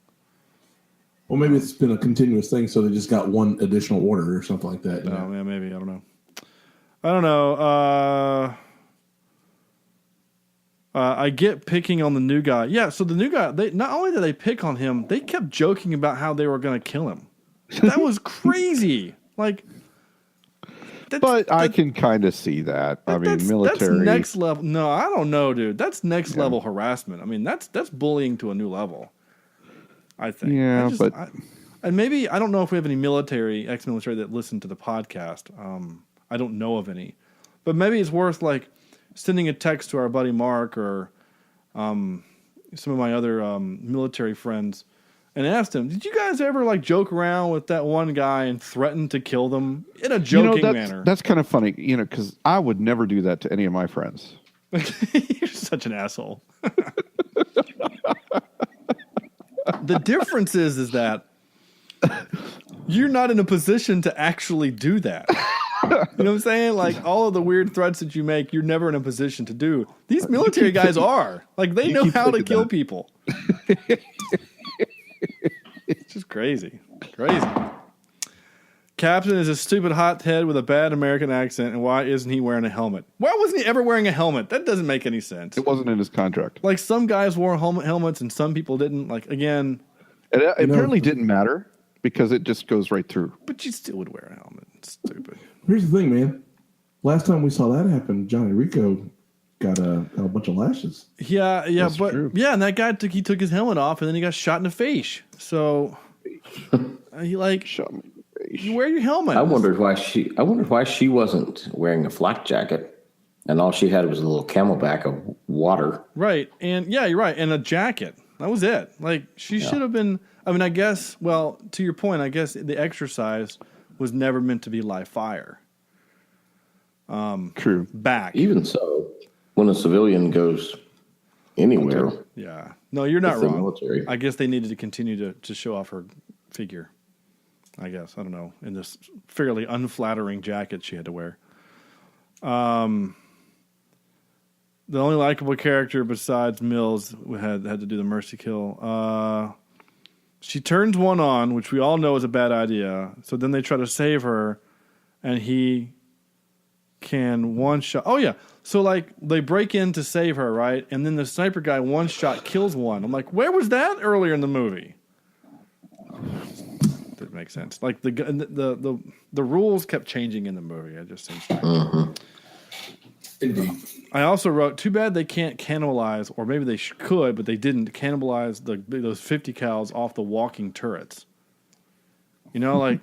Well, maybe it's been a continuous thing, so they just got one additional order or something like that. Yeah, maybe. I don't know. I get picking on the new guy. Yeah, so the new guy, they not only did they pick on him, they kept joking about how they were going to kill him. That was crazy. Like, but I can kind of see that. I mean, military. That's next level. No, I don't know, dude. That's next level harassment. I mean, that's bullying to a new level. I think. Yeah, and maybe I don't know if we have any ex-military that listen to the podcast. I don't know of any, but maybe it's worth like sending a text to our buddy Mark or some of my other military friends and asked him, did you guys ever like joke around with that one guy and threaten to kill them in a joking manner? That's kind of funny, because I would never do that to any of my friends. You're such an asshole. The difference is that you're not in a position to actually do that. You know what I'm saying? Like all of the weird threats that you make, you're never in a position to do. These military guys are. Like they know how to kill people. It's just crazy. Captain is a stupid hothead with a bad American accent, and why isn't he wearing a helmet? Why wasn't he ever wearing a helmet? That doesn't make any sense. It wasn't in his contract. Like, some guys wore helmets and some people didn't. Like, again... It apparently didn't matter because it just goes right through. But you still would wear a helmet. It's stupid. Here's the thing, man. Last time we saw that happen, Johnny Rico got a bunch of lashes. Yeah, That's but true. yeah, and that guy took his helmet off, and then he got shot in the face. So he like Shot me in the face. you wear your helmet. I wondered why she wasn't wearing a flak jacket, and all she had was a little camelback of water. Right, and yeah, you're right, and a jacket. That was it. Like she should have been. I mean, I guess. Well, to your point, I guess the exercise was never meant to be live fire. True. Back. Even so, when a civilian goes anywhere, Yeah. No, you're not It's the wrong. military. I guess they needed to continue to show off her figure. I guess. I don't know. In this fairly unflattering jacket she had to wear. The only likable character besides Mills had to do the mercy kill. She turns one on, which we all know is a bad idea. So then they try to save her, and he can one shot. Oh yeah. So like they break in to save her, right? And then the sniper guy one shot kills one. I'm like, where was that earlier in the movie? Didn't make sense. Like the rules kept changing in the movie. It just seems like. Indeed. I also wrote, too bad they can't cannibalize, or maybe they could, but they didn't cannibalize those 50 cals off the walking turrets. You know, like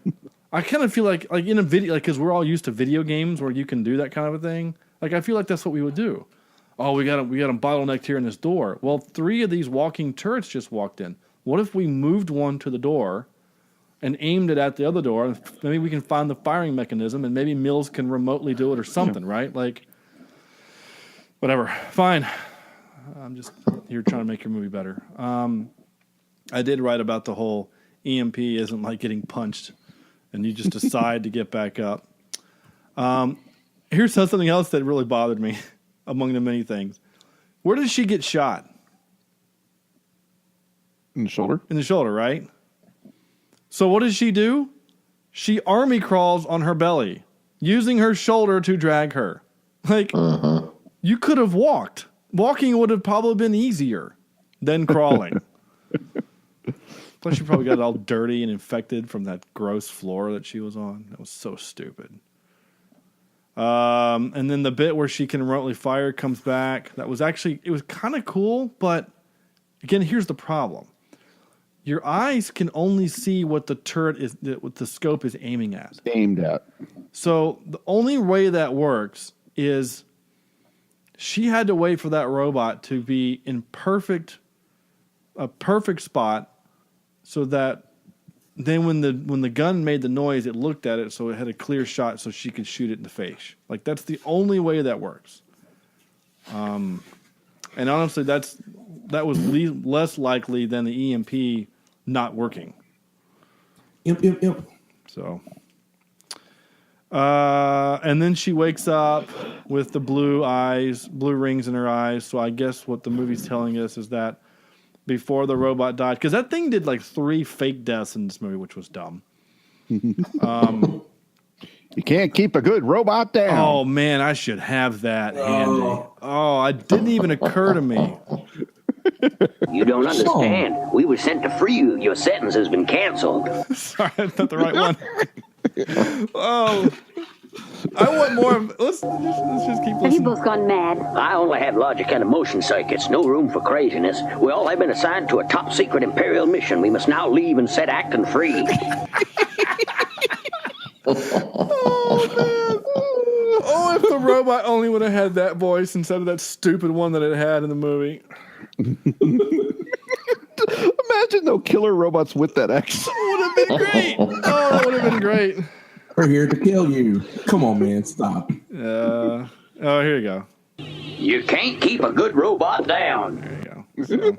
I kind of feel like in a video, like because we're all used to video games where you can do that kind of a thing. Like I feel like that's what we would do. Oh, we got a bottlenecked here in this door. Well, 3 of these walking turrets just walked in. What if we moved one to the door and aimed it at the other door? And maybe we can find the firing mechanism, and maybe Mills can remotely do it or something, right? Like. Whatever. Fine. I'm just here trying to make your movie better. I did write about the whole EMP isn't like getting punched and you just decide to get back up. Here's something else that really bothered me among the many things. Where did she get shot? In the shoulder? In the shoulder, right? So what does she do? She army crawls on her belly, using her shoulder to drag her. Like... You could have walked. Walking would have probably been easier than crawling. Plus, she probably got all dirty and infected from that gross floor that she was on. That was so stupid. And then the bit where she can remotely fire comes back. That was actually, it was kind of cool, but again, here's the problem. Your eyes can only see what the turret is, what the scope is aiming at. Aimed at. So the only way that works is she had to wait for that robot to be in a perfect spot, so that then when the gun made the noise, it looked at it, so it had a clear shot, so she could shoot it in the face. Like that's the only way that works. And honestly, that was less likely than the EMP not working. Yep. So. And then she wakes up with the blue rings in her eyes. So I guess what the movie's telling us is that before the robot died, because that thing did like 3 fake deaths in this movie, which was dumb. You can't keep a good robot down. Oh man, I should have that handy. Oh, it didn't even occur to me. You don't understand. We were sent to free you. Your sentence has been canceled. Sorry, that's not the right one. Oh, I want more of. Let's just keep listening. Have you both gone mad? I only have logic and emotion circuits. No room for craziness. We all have been assigned to a top secret Imperial mission. We must now leave and set acting free. Oh, man. Oh, if the robot only would have had that voice instead of that stupid one that it had in the movie. Imagine no killer robots with that accent. Would have been great. Oh, that would have been great. We're here to kill you. Come on, man. Stop. Oh, here you go. You can't keep a good robot down. There you go. So.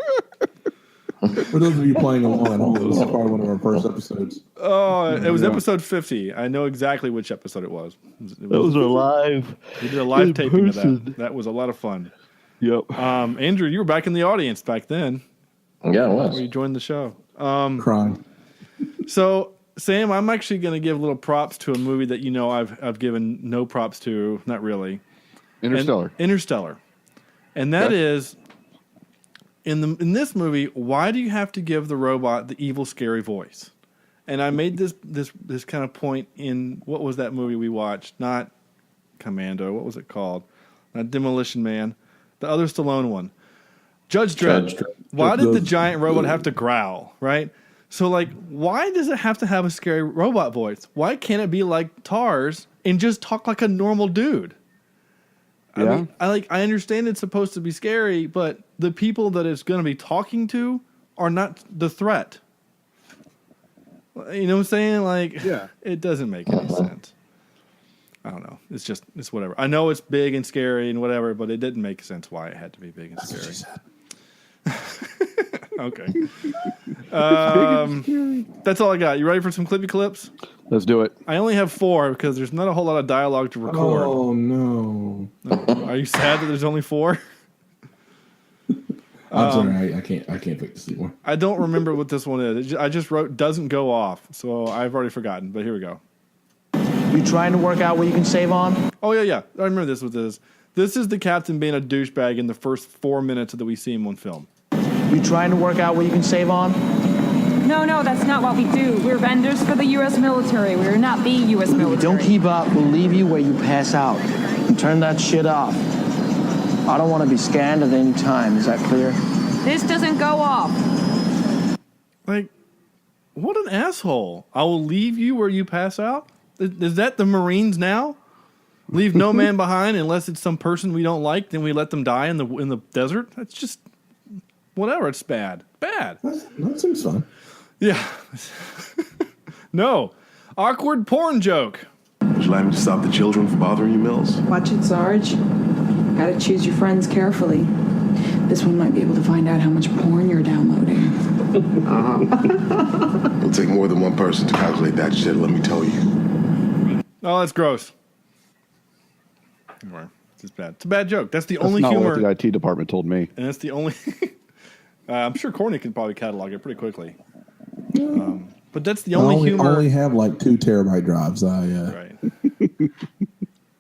For those of you playing along at home, this is probably one of our first episodes. Oh, it was episode 50. I know exactly which episode it was. Those are live. We did a live taping of that. That was a lot of fun. Yep. Andrew, you were back in the audience back then. Yeah, it was. You joined the show. Crying. So Sam, I'm actually going to give little props to a movie that I've given no props to, not really. Interstellar. And that is in this movie, why do you have to give the robot the evil scary voice? And I made this kind of point in what was that movie we watched? Not Commando, what was it called? Not Demolition Man, the other Stallone one. Judge Dredd. Why did the giant robot have to growl, right? So, like, why does it have to have a scary robot voice? Why can't it be like Tars and just talk like a normal dude? I mean, I understand it's supposed to be scary, but the people that it's going to be talking to are not the threat. You know what I'm saying? Like, it doesn't make any sense. I don't know. It's whatever. I know it's big and scary and whatever, but it didn't make sense why it had to be big and scary. That's what she said. Okay. That's all I got. You ready for some clippy clips? Let's do it. I only have 4 because there's not a whole lot of dialogue to record. Oh, no. Are you sad that there's only 4? I'm sorry. I can't pick this anymore. I don't remember what this one is. I just wrote doesn't go off, so I've already forgotten, but here we go. You trying to work out what you can save on? Oh, yeah. I remember this with this. This is the captain being a douchebag in the first 4 minutes that we see him on film. You trying to work out what you can save on? No, that's not what we do. We're vendors for the U.S. military. We're not the U.S. military. If you don't keep up, we'll leave you where you pass out. And turn that shit off. I don't want to be scanned at any time. Is that clear? This doesn't go off. Like, what an asshole. I will leave you where you pass out? Is that the Marines now? Leave no man behind unless it's some person we don't like, then we let them die in the desert? That's just... whatever, it's bad. Bad. That seems fun. Yeah. No. Awkward porn joke. Would you like me to stop the children from bothering you, Mills? Watch it, Sarge. Gotta choose your friends carefully. This one might be able to find out how much porn you're downloading. It'll take more than one person to calculate that shit, let me tell you. Oh, that's gross. Anyway, it's bad. It's a bad joke. That's the That's only not humor. what the IT department told me. And that's the only... I'm sure Corny can probably catalog it pretty quickly. But that's the only humor. I only have like 2 terabyte drives. Right.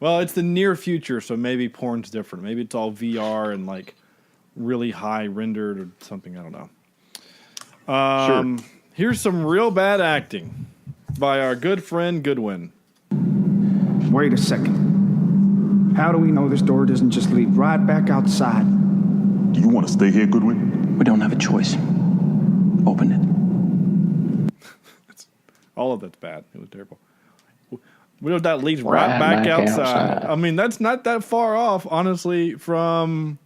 Well, it's the near future, so maybe porn's different. Maybe it's all VR and like really high rendered or something. I don't know. Sure. Here's some real bad acting by our good friend Goodwin. Wait a second. How do we know this door doesn't just lead right back outside? Do you want to stay here, Goodwin? We don't have a choice. Open it. All of that's bad. It was terrible. We know that leads right back outside. I mean, that's not that far off, honestly, from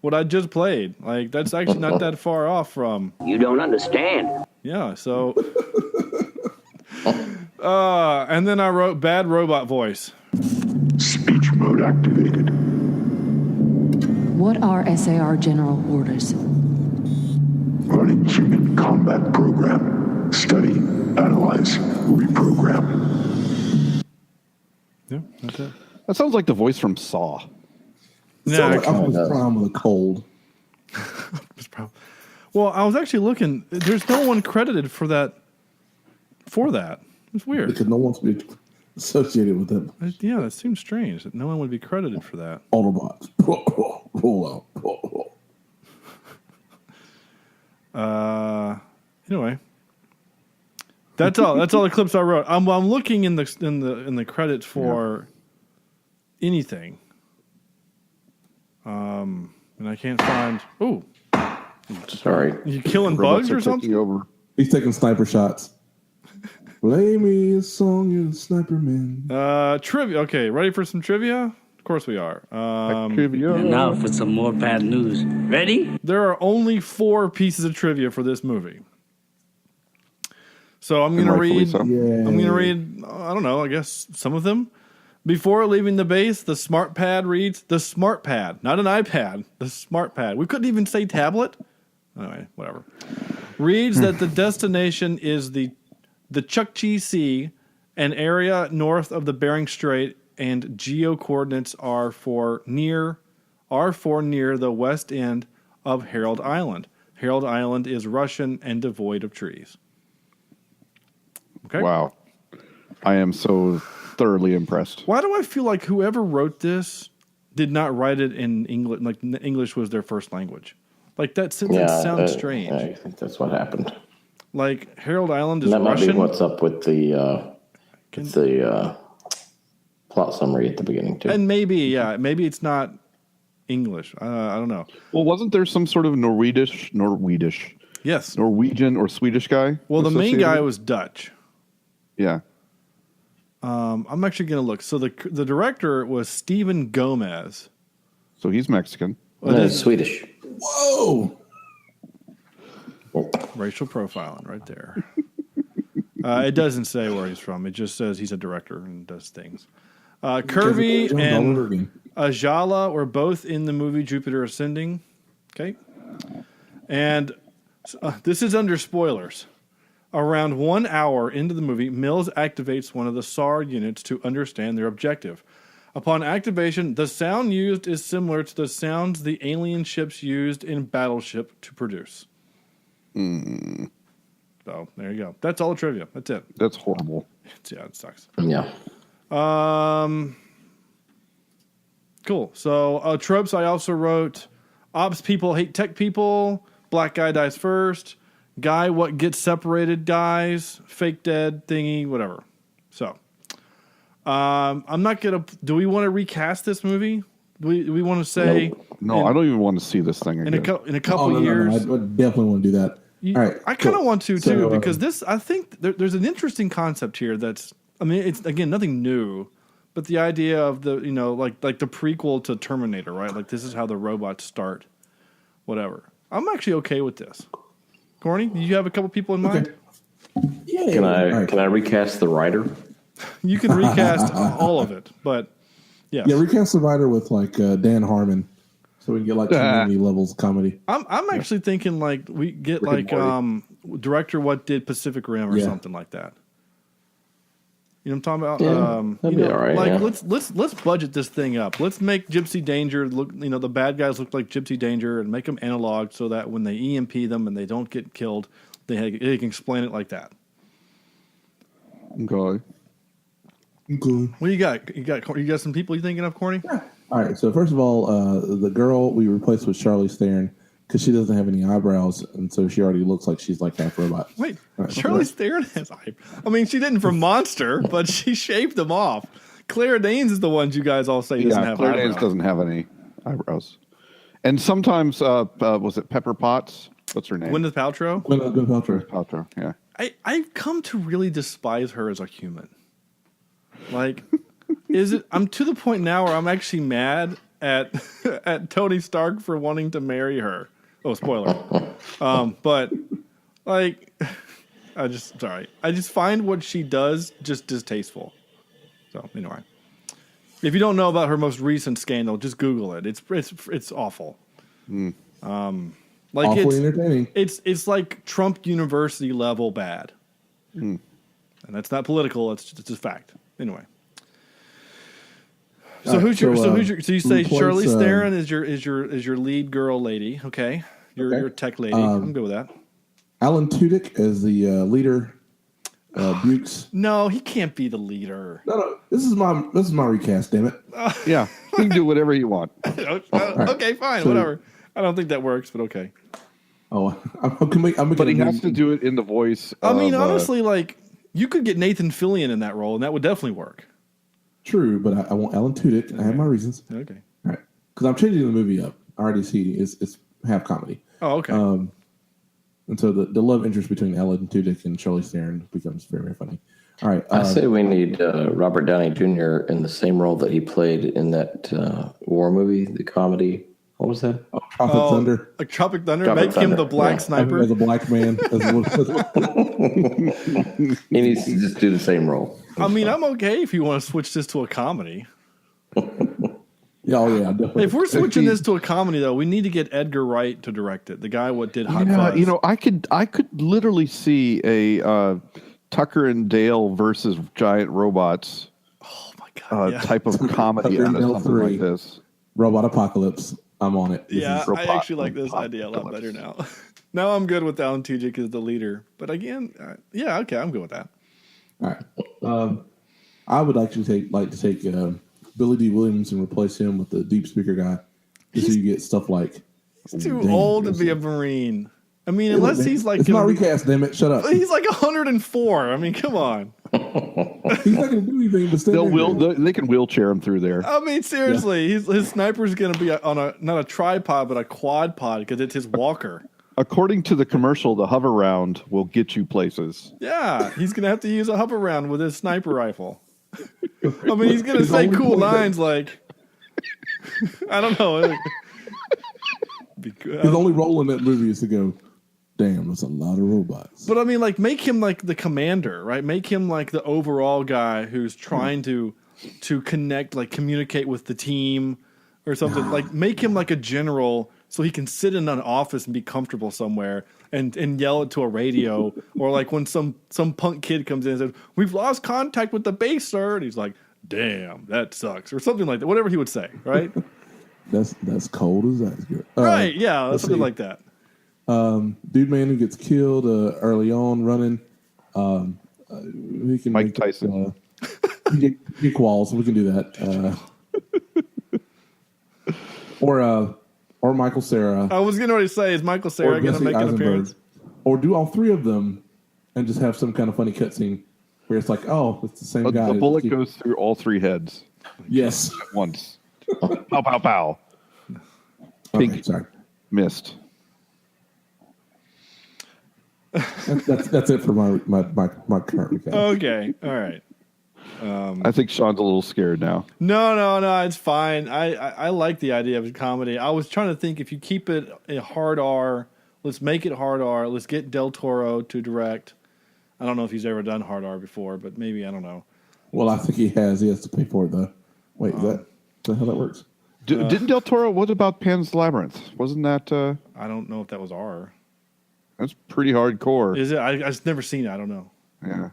what I just played. Like, that's actually not that far off from... You don't understand. Yeah, so... and then I wrote bad robot voice. Speech mode activated. What are SAR general orders? Running human combat program. Study, analyze, reprogram. Yeah, that's it. That sounds like the voice from Saw. Yeah, Optimus Prime with a cold. Well, I was actually looking. There's no one credited for that. It's weird. Because no one's been associated with it. Yeah, that seems strange that no one would be credited for that. Autobots. Roll out. Anyway, that's all. That's all the clips I wrote. I'm looking in the credits for anything. And I can't find. Oh, sorry. You killing bugs or something? Over. He's taking sniper shots. Play me a song, you sniper man. Trivia. Okay, ready for some trivia? Of course we are. Trivia. And now for some more bad news. Ready? There are only 4 pieces of trivia for this movie. So I'm going to read. So. I'm going to read. I don't know. I guess some of them. Before leaving the base, the smart pad reads the smart pad, not an iPad. The smart pad. We couldn't even say tablet. Anyway, whatever. Reads that the destination is the Chukchi Sea, an area north of the Bering Strait, and geo coordinates are for near the west end of Herald Island. Herald Island is Russian and devoid of trees. Okay. Wow. I am so thoroughly impressed. Why do I feel like whoever wrote this did not write it in English? Like English was their first language. Like that sentence sounds strange. I think that's what happened. Like Harold Island is that might Russian. be what's up with the plot summary at the beginning too. And maybe it's not English. I don't know. Well, wasn't there some sort of Norwegian, yes, Norwegian or Swedish guy? Well, the main guy was Dutch. Yeah. I'm actually going to look. So the director was Stephen Gomez. So he's Mexican. Well, he's Swedish. Whoa! Racial profiling right there. It doesn't say where he's from. It just says he's a director and does things. Kirby and Ajala were both in the movie Jupiter Ascending. Okay. And this is under spoilers. Around 1 hour into the movie, Mills activates one of the SAR units to understand their objective. Upon activation, the sound used is similar to the sounds the alien ships used in Battleship to produce. So, there you go. That's all the trivia. That's it. That's horrible. Yeah, it sucks. Yeah. Cool. So, tropes I also wrote. Ops people hate tech people. Black guy dies first. Guy what gets separated guys. Fake dead thingy, whatever. So, I'm not going to... Do we want to recast this movie? Do we want to say... No, I don't even want to see this thing again. In a couple years... No, I definitely want to do that. All right, I kind of want to, too, because this... I think there's an interesting concept here that's... I mean, it's, again, nothing new, but the idea of the, like the prequel to Terminator, right? Like, this is how the robots start. Whatever. I'm actually okay with this. Corny, do you have a couple people in mind? Yeah. Can I recast the writer? You can recast all of it, but yes. Yeah, recast the writer with like Dan Harmon, so we can get like community levels comedy. I'm actually thinking like we get Rick and director what did Pacific Rim or something like that. You know what I'm talking about? That'd be all right. Like let's budget this thing up. Let's make Gypsy Danger look. The bad guys look like Gypsy Danger and make them analog so that when they EMP them and they don't get killed, they can explain it like that. Okay. What do you got? You got some people you thinking of, Corny? Yeah. All right. So first of all, the girl we replaced with Charlize Theron because she doesn't have any eyebrows, and so she already looks like she's like half robot. Wait, Charlize Theron has eyebrows. I mean, she didn't for Monster, but she shaved them off. Claire Danes is the one you guys all say doesn't have Claire eyebrows. Danes doesn't have any eyebrows. And sometimes, was it Pepper Potts? What's her name? Gwyneth Paltrow? Gwyneth Paltrow, yeah. I've come to really despise her as a human. Like, I'm to the point now where I'm actually mad at Tony Stark for wanting to marry her. Oh, spoiler. But like, I just find what she does just distasteful. So anyway, if you don't know about her most recent scandal, just Google it. It's awful. Like awfully entertaining. It's like Trump University level bad, and that's not political. It's just a fact. Anyway. So you say Charlize Theron is your lead girl lady, okay? Your tech lady. I'm good with that. Alan Tudyk as the leader. Bukes. No, he can't be the leader. No. This is my recast. Damn it. Yeah, you can do whatever you want. Okay, fine, whatever. I don't think that works, but okay. Oh, but he has to do it in the voice. I mean, honestly, like you could get Nathan Fillion in that role, and that would definitely work. True, but I want Alan Tudyk. Okay. I have my reasons. Okay. All right. Because I'm changing the movie up. I already see it's half comedy. Oh, okay. And so the love interest between Alan Tudyk and Charlize Theron becomes very, very funny. All right. I say we need Robert Downey Jr. in the same role that he played in that war movie, the comedy. What was that? Tropic Thunder. Like Tropic Thunder? Make him the black sniper? As a black man. He needs to just do the same role. I mean, I'm okay if you want to switch this to a comedy. Yeah, definitely. If we're switching this to a comedy, though, we need to get Edgar Wright to direct it. The guy what did Hot Fuzz. I could literally see a Tucker and Dale versus giant robots. Oh my god! Type of comedy out of something like this. Robot Apocalypse. I'm on it. Yeah, I actually like this idea a lot better now. Now I'm good with Alan Tudyk as the leader. But again, yeah, okay, I'm good with that. All right. I would actually like to take Billy D. Williams and replace him with the deep speaker guy, just so you get stuff like. He's too old to be a Marine. I mean, Hey, unless look, he's like. It's not recast, damn it. Shut up. He's like 104. I mean, come on. He's not going to do anything but stand They can wheelchair him through there. I mean, seriously, his sniper's going to be on not a tripod, but a quad pod because it's his walker. According to the commercial, the hover round will get you places. Yeah, he's going to have to use a hover round with his sniper rifle. I mean, he's going to say cool lines like, I don't know. His only role in that movie is to go, damn, that's a lot of robots. But I mean, like, make him like the commander, right? Make him like the overall guy who's trying to connect, like communicate with the team or something. Like, make him like a general so he can sit in an office and be comfortable somewhere and yell it to a radio. Or like when some punk kid comes in and says, "We've lost contact with the base, sir," and he's like, "Damn, that sucks," or something like that. Whatever he would say, right? That's cold as that. Good. Right? Yeah, something like that. Dude Man who gets killed early on running. We can Mike Tyson. Get Qualls. We can do that. Or Michael Cera. I was going to say, is Michael Cera going to make an appearance? Or do all three of them and just have some kind of funny cutscene where it's like, oh, it's the same guy. The bullet goes through all three heads. Yes. At once. Pow, pow, pow. Okay, sorry. Missed. That's it for my current recap. Okay. All right. I think Sean's a little scared now. No, it's fine. I like the idea of a comedy. I was trying to think if you keep it a hard R, let's make it hard R. Let's get Del Toro to direct. I don't know if he's ever done hard R before, but maybe, I don't know. Well, I think he has. He has to pay for it, though. Wait, is that how that works? Didn't Del Toro, what about Pan's Labyrinth? Wasn't that... I don't know if that was R. That's pretty hardcore. Is it? I've never seen it. I don't know. Yeah.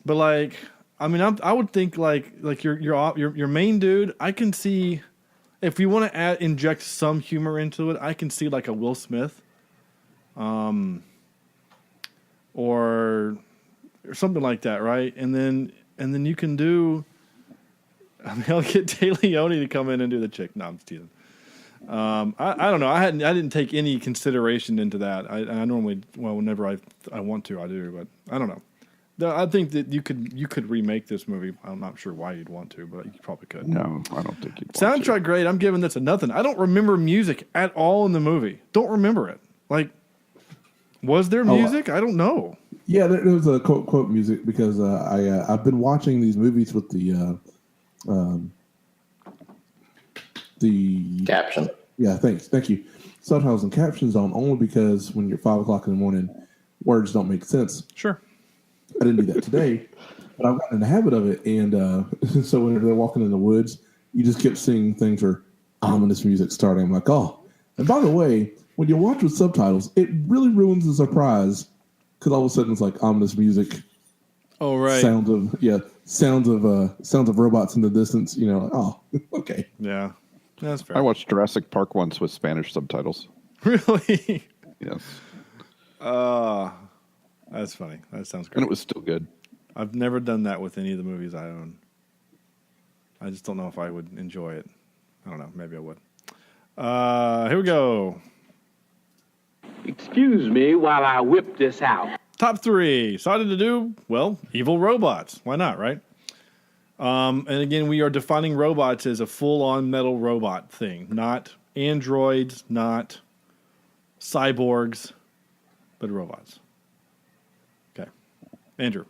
But like, I mean, I would think like your main dude. I can see if you want to inject some humor into it. I can see like a Will Smith, or something like that, right? And then you can do. I mean, I'll get Tay Leone to come in and do the chick. No, I'm just teasing. I don't know. I didn't take any consideration into that. I normally, whenever I want to, I do, but I don't know. I think that you could remake this movie. I'm not sure why you'd want to, but you probably could. No, I don't think you'd. Soundtrack great. I'm giving this a nothing. I don't remember music at all in the movie. Don't remember it. Like, was there music? I don't know. Yeah, there was a quote music because I've been watching these movies with the caption. Yeah, thank you. Subtitles and captions on only because when you're 5 o'clock in the morning, words don't make sense. Sure. I didn't do that today, but I've gotten in the habit of it. And so when they're walking in the woods, you just kept seeing things or ominous music starting. I'm like, oh. And by the way, when you watch with subtitles, it really ruins the surprise because all of a sudden it's like ominous music. Oh, right. Sounds of robots in the distance. You know, like, oh, okay. Yeah, that's fair. I watched Jurassic Park once with Spanish subtitles. Really? Yes. That's funny. That sounds great. And it was still good. I've never done that with any of the movies I own. I just don't know if I would enjoy it. I don't know. Maybe I would. Here we go. Excuse me while I whip this out. Top 3. Decided to do, well, evil robots. Why not, right? And again, we are defining robots as a full-on metal robot thing. Not androids, not cyborgs, but robots. Okay. Andrew.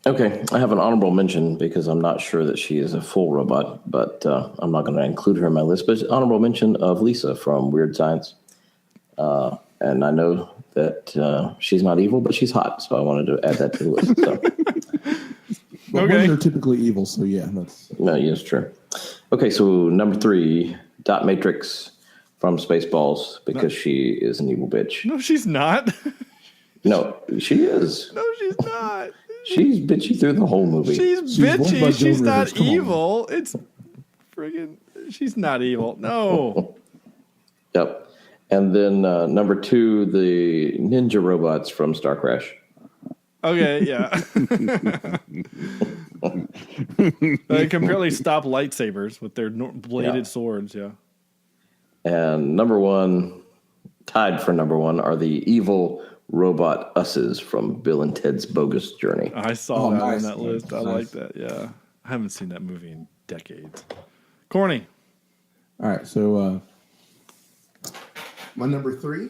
Okay, I have an honorable mention because I'm not sure that she is a full robot, but I'm not going to include her in my list. But honorable mention of Lisa from Weird Science. And I know that she's not evil, but she's hot, so I wanted to add that to the list. So. But women are typically evil, so yeah. No, yes, true. Okay, so number 3, Dot Matrix from Spaceballs, because she is an evil bitch. No, she's not. No, she is. No, she's not. She's bitchy through the whole movie. She's bitchy. She's not evil. It's friggin'. She's not evil. No. Yep. And then number 2, the ninja robots from Star Crash. Okay, yeah. They can apparently stop lightsabers with their bladed swords, yeah. And number one, tied for number one, are the evil robot us's from Bill and Ted's Bogus Journey. I saw that on that list. I like that, yeah. I haven't seen that movie in decades. Corny. All right, so my number 3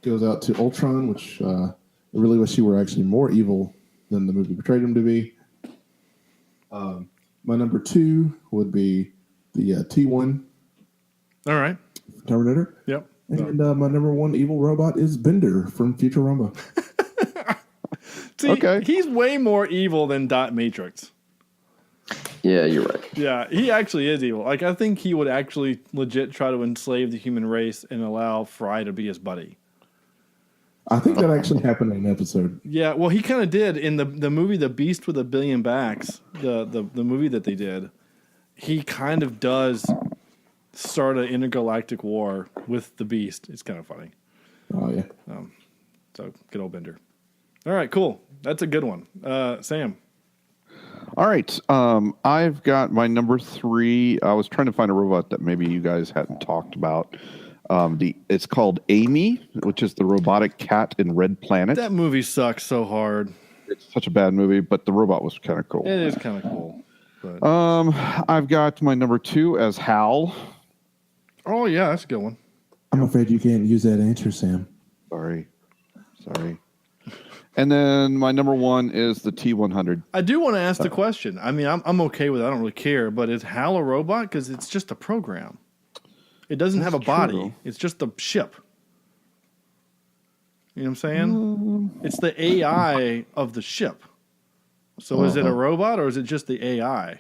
goes out to Ultron, which I really wish he were actually more evil than the movie portrayed him to be. My number 2 would be the T1. All right. Terminator. Yep. And my number 1 evil robot is Bender from Futurama. See, he's way more evil than Dot Matrix. Yeah, you're right. Yeah, he actually is evil. Like, I think he would actually legit try to enslave the human race and allow Fry to be his buddy. I think that actually happened in an episode. Yeah, well, he kind of did in the movie The Beast with a Billion Backs, the movie that they did. He kind of does start an intergalactic war with the Beast. It's kind of funny. Oh, yeah. So, good old Bender. All right, cool. That's a good one. Sam. All right. I've got my number 3. I was trying to find a robot that maybe you guys hadn't talked about. It's called Amy, which is the robotic cat in Red Planet. That movie sucks so hard. It's such a bad movie, but the robot was kind of cool. It is kind of cool. But. I've got my number 2 as Hal. Oh, yeah, that's a good one. I'm afraid you can't use that answer, Sam. Sorry. And then my number 1 is the T100. I do want to ask the question. I mean, I'm okay with it. I don't really care. But is HAL a robot? Because it's just a program. It doesn't have a body. True. It's just a ship. You know what I'm saying? It's the AI of the ship. So is it a robot or is it just the AI?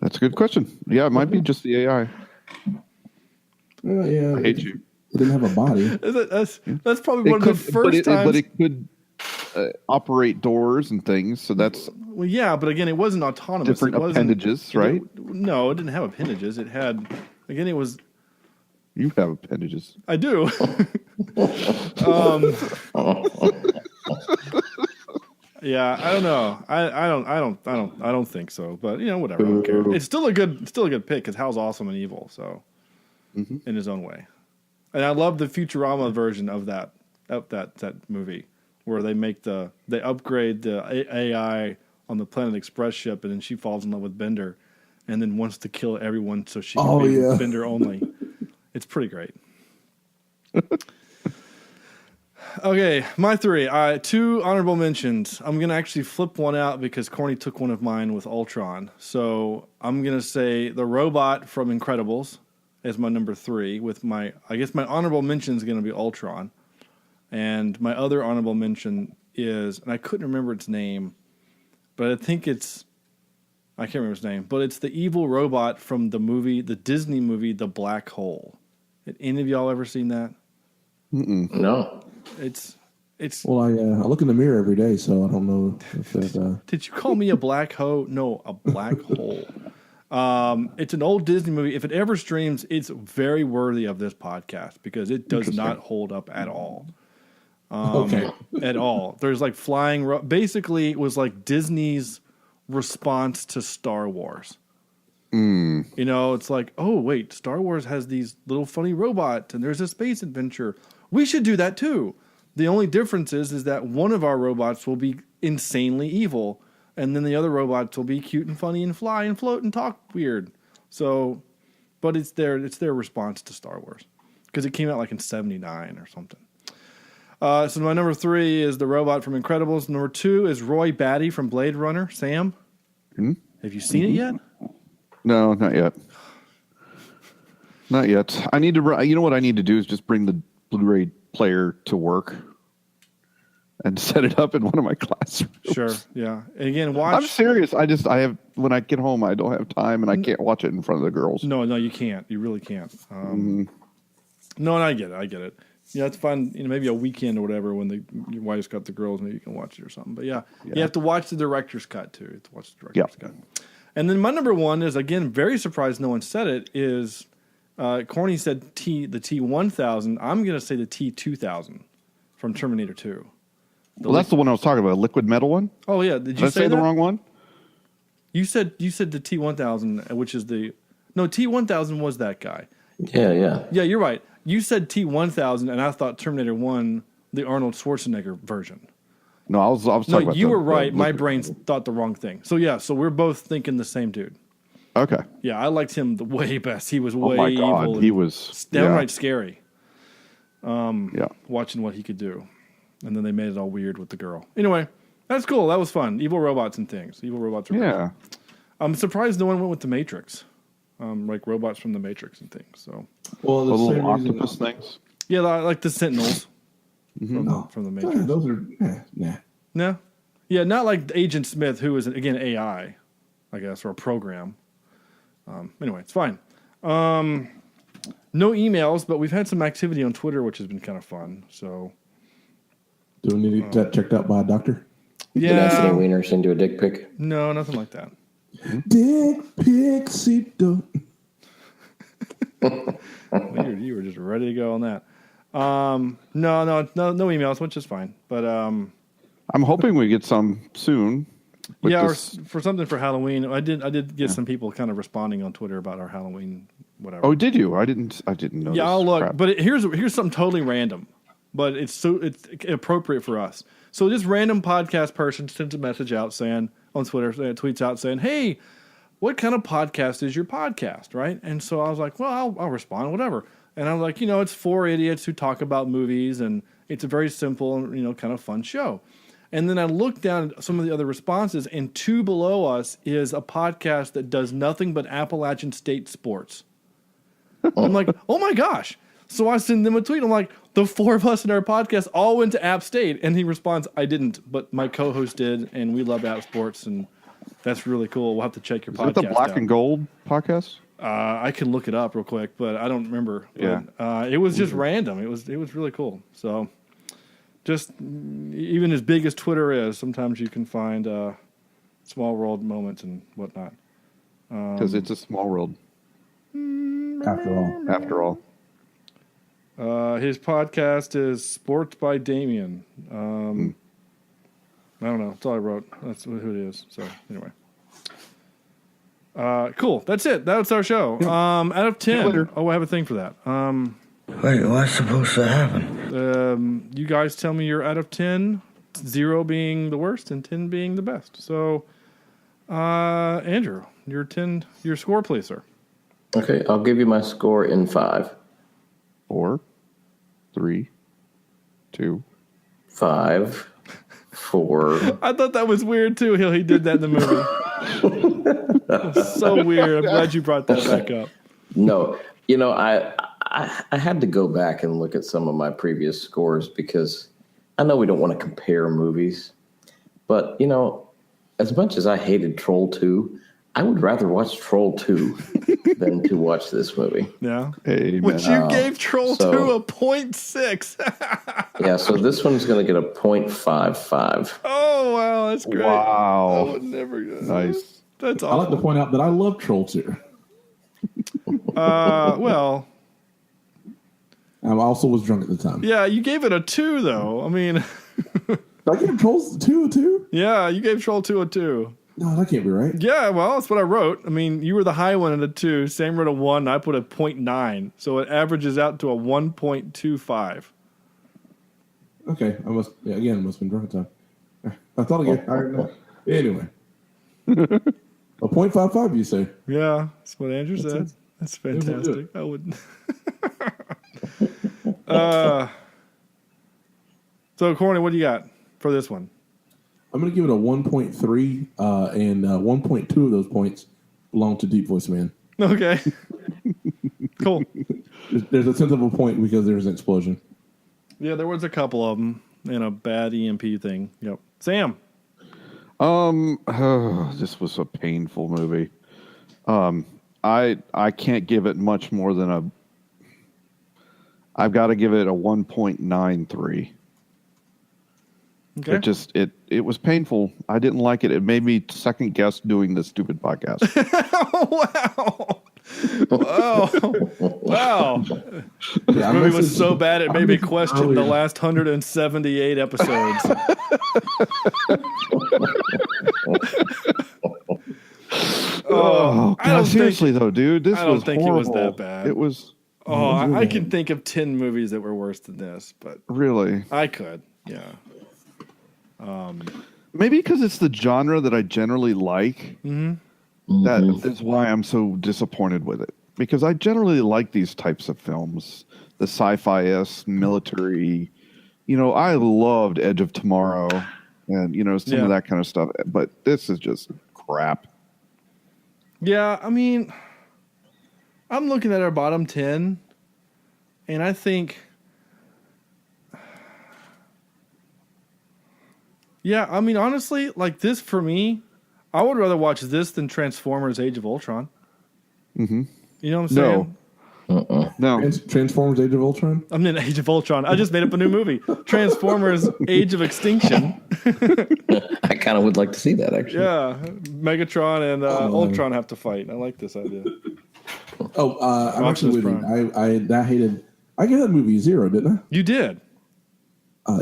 That's a good question. Yeah, it might be just the AI. Yeah, I hate you. It didn't have a body. That's probably one of the first times. But it could operate doors and things, so that's... Well, yeah, but again, it wasn't autonomous. Different appendages, right? No, it didn't have appendages. It had... Again, it was... You have appendages. I do. Yeah, I don't know. I don't think so. But whatever. I don't care. It's still a good pick because Hal's awesome and evil. So, in his own way, and I love the Futurama version of that movie where they upgrade the AI on the Planet Express ship, and then she falls in love with Bender, and then wants to kill everyone so she can be Bender only. It's pretty great. Okay, my 3. 2 honorable mentions. I'm going to actually flip one out because Corny took one of mine with Ultron. So I'm going to say the robot from Incredibles as my number 3. With my honorable mention is going to be Ultron. And my other honorable mention is, and I couldn't remember its name, but I can't remember its name, but it's the evil robot from the Disney movie, The Black Hole. Had any of y'all ever seen that? No. It's. Well, I look in the mirror every day, so I don't know if that. Did you call me a black hole? No, a black hole. It's an old Disney movie. If it ever streams, it's very worthy of this podcast because it does not hold up at all. At all. There's like flying. Basically, it was like Disney's response to Star Wars. It's like, oh wait, Star Wars has these little funny robots, and there's a space adventure. We should do that too. The only difference is that one of our robots will be insanely evil, and then the other robots will be cute and funny and fly and float and talk weird. So, but it's their response to Star Wars because it came out like in '79 or something. So my number 3 is the robot from Incredibles. Number 2 is Roy Batty from Blade Runner. Sam, have you seen it yet? No, not yet. Not yet. I need to. You know what I need to do is just bring the Blu-ray player to work and set it up in one of my classrooms. Sure. Yeah. And again, watch. I'm serious. I have when I get home, I don't have time and I can't watch it in front of the girls. No, you can't. You really can't. No, and I get it. Yeah, it's fun. Maybe a weekend or whatever when your wife's got the girls, maybe you can watch it or something. But yeah, you have to watch the director's cut too. You have to watch the director's cut. And then my number 1 is, again, very surprised no one said it, is Corny said the T1000. I'm going to say the T2000 from Terminator 2. Well, that's the one I was talking about, liquid metal one. Oh yeah, did you say the that? wrong one? You said the T-1000, which is T-1000 was that guy. Yeah. Yeah, you're right. You said T-1000, and I thought Terminator 1, the Arnold Schwarzenegger version. No, I was talking about. No, you were right. My brain thought the wrong thing. So yeah, so we're both thinking the same dude. Okay. Yeah, I liked him the way best. He was way my God, evil. he was downright scary. Watching what he could do, and then they made it all weird with the girl. Anyway, that's cool. That was fun. Evil robots and things. Evil robots are Yeah. cool. I'm surprised no one went with the Matrix, like robots from the Matrix and things. So, well, the little octopus things. Yeah, like the Sentinels from the Matrix. Those are nah. No, yeah, not like Agent Smith, who is again AI, I guess, or a program. Anyway, it's fine. No emails, but we've had some activity on Twitter, which has been kind of fun. So, do we need to get that checked out by a doctor? Did Anthony Weiner send you a dick pic? No, nothing like that. Dick picito. You were just ready to go on that. No emails, which is fine. But I'm hoping we get some soon. Yeah, or for something for Halloween. I did get some people kind of responding on Twitter about our Halloween whatever. Oh, did you? I didn't know. Yeah, I'll look. Crap. But here's something totally random, but it's appropriate for us. So this random podcast person sends a message out saying on Twitter, tweets out saying, "Hey, what kind of podcast is your podcast?" Right? And so I was like, "Well, I'll respond, whatever." And I was like, it's 4 idiots who talk about movies, and it's a very simple and kind of fun show. And then I looked down at some of the other responses, and 2 below us is a podcast that does nothing but Appalachian State sports. I'm like, oh my gosh. So I send them a tweet. I'm like, the 4 of us in our podcast all went to App State. And he responds, I didn't, but my co-host did, and we love App Sports, and that's really cool. We'll have to check your podcast out. Is it the Black and Gold podcast? I can look it up real quick, but I don't remember. Yeah. But, it was just random. It was really cool. So just even as big as Twitter is, sometimes you can find small world moments and whatnot. Because it's a small world. After all. His podcast is Sports by Damien. I don't know. That's all I wrote. That's who it is. So anyway. Cool. That's it. That's our show. Out of 10. Oh, I have a thing for that. Wait, what's supposed to happen? You guys tell me you're out of 10. 0 being the worst and 10 being the best. So, Andrew, your score, please, sir. Okay, I'll give you my score in 5. 4, 3, 2, 5, 4. I thought that was weird too. He did that in the movie. That's so weird. I'm glad you brought that back up. No, I had to go back and look at some of my previous scores because I know we don't want to compare movies, but as much as I hated Troll 2, I would rather watch Troll 2 than to watch this movie. Yeah. Amen. Which you gave Troll 2 a 0.6. Yeah, so this one's going to get a 0.55. Oh, wow. That's great. Wow. I would never. Nice. That's I awesome. like to point out that I love Troll 2. Well. I also was drunk at the time. Yeah, you gave it a 2, though. I mean. I gave Troll 2 a 2? Yeah, you gave Troll 2 a 2. No, that can't be right. Yeah, well, that's what I wrote. I mean, you were the high one at a 2. Sam wrote a 1. And I put a 0.9. So it averages out to a 1.25. Okay. I must have been drunk at the time. I thought again. Anyway. A 0.55, you say? Yeah, that's what Andrew said. That's fantastic. I wouldn't. So, Corny, what do you got for this one? I'm going to give it a 1.3, and 1.2 of those points belong to Deep Voice Man. Okay. Cool. There's a 10th of a point because there's an explosion. Yeah, there was a couple of them and a bad EMP thing. Yep. Sam. This was a painful movie. I can't give it much more than I've got to give it a 1.93. Okay. It was painful. I didn't like it. It made me second guess doing this stupid podcast. Wow. Wow. This movie was so bad it made me question the last 178 episodes. God, seriously though, dude, this was horrible. I don't think it was that bad. It was. I can think of 10 movies that were worse than this, but really, I could. Yeah. Maybe because it's the genre that I generally like. Mm-hmm. That is why I'm so disappointed with it. Because I generally like these types of films, the sci-fi-esque, military. You know, I loved Edge of Tomorrow, and some of that kind of stuff. But this is just crap. Yeah, I mean, I'm looking at our bottom 10, and I think, yeah, I mean, honestly, like this for me, I would rather watch this than Transformers: Age of Ultron. Mm-hmm. You know what I'm saying? No. Transformers: Age of Ultron? I'm in Age of Ultron. I just made up a new movie. Transformers: Age of Extinction. I kind of would like to see that, actually. Yeah. Megatron and Ultron have to fight. I like this idea. I'm actually with you. I gave that movie 0, didn't I? You did.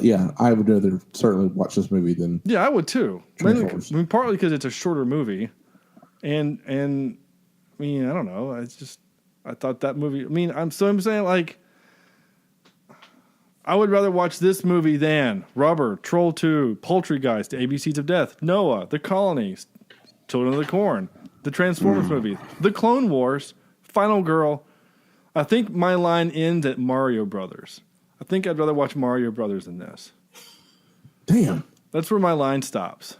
Yeah, I would rather certainly watch this movie than. Yeah, I would too. Partly because it's a shorter movie, and I mean, I don't know. I thought that movie. I mean, I'm saying like, I would rather watch this movie than Rubber, Troll 2, Poultrygeist, ABCs of Death, Noah, The Colony, Children of the Corn, the Transformers movie, The Clone Wars, Final Girl. I think my line ends at Mario Brothers. I think I'd rather watch Mario Brothers than this. Damn. That's where my line stops.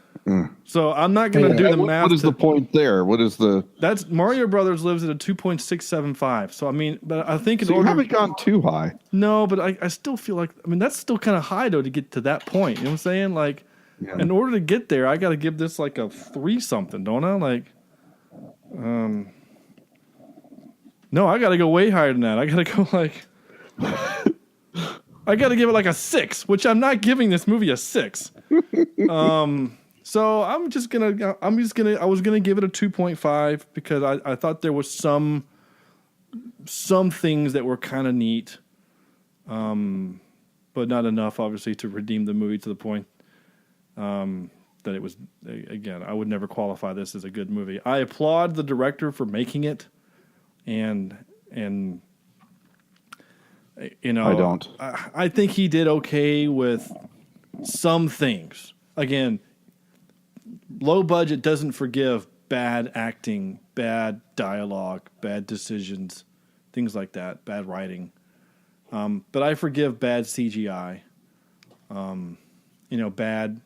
So I'm not going to do the math. What is the point there? What is the? That's Mario Brothers lives at a 2.675. So I mean, but I think you haven't gone too high. No, but I still feel like that's still kind of high though to get to that point. You know what I'm saying? Like, in order to get there, I got to give this like a 3 something, don't I? Like, no, I got to go way higher than that. I got to go like. I got to give it like a 6, which I'm not giving this movie a 6. So I was gonna give it a 2.5 because I thought there was some things that were kind of neat, but not enough, obviously, to redeem the movie to the point that it was. Again, I would never qualify this as a good movie. I applaud the director for making it, and I don't. I think he did okay with some things. Again. Low budget doesn't forgive bad acting, bad dialogue, bad decisions, things like that, bad writing. But I forgive bad CGI, bad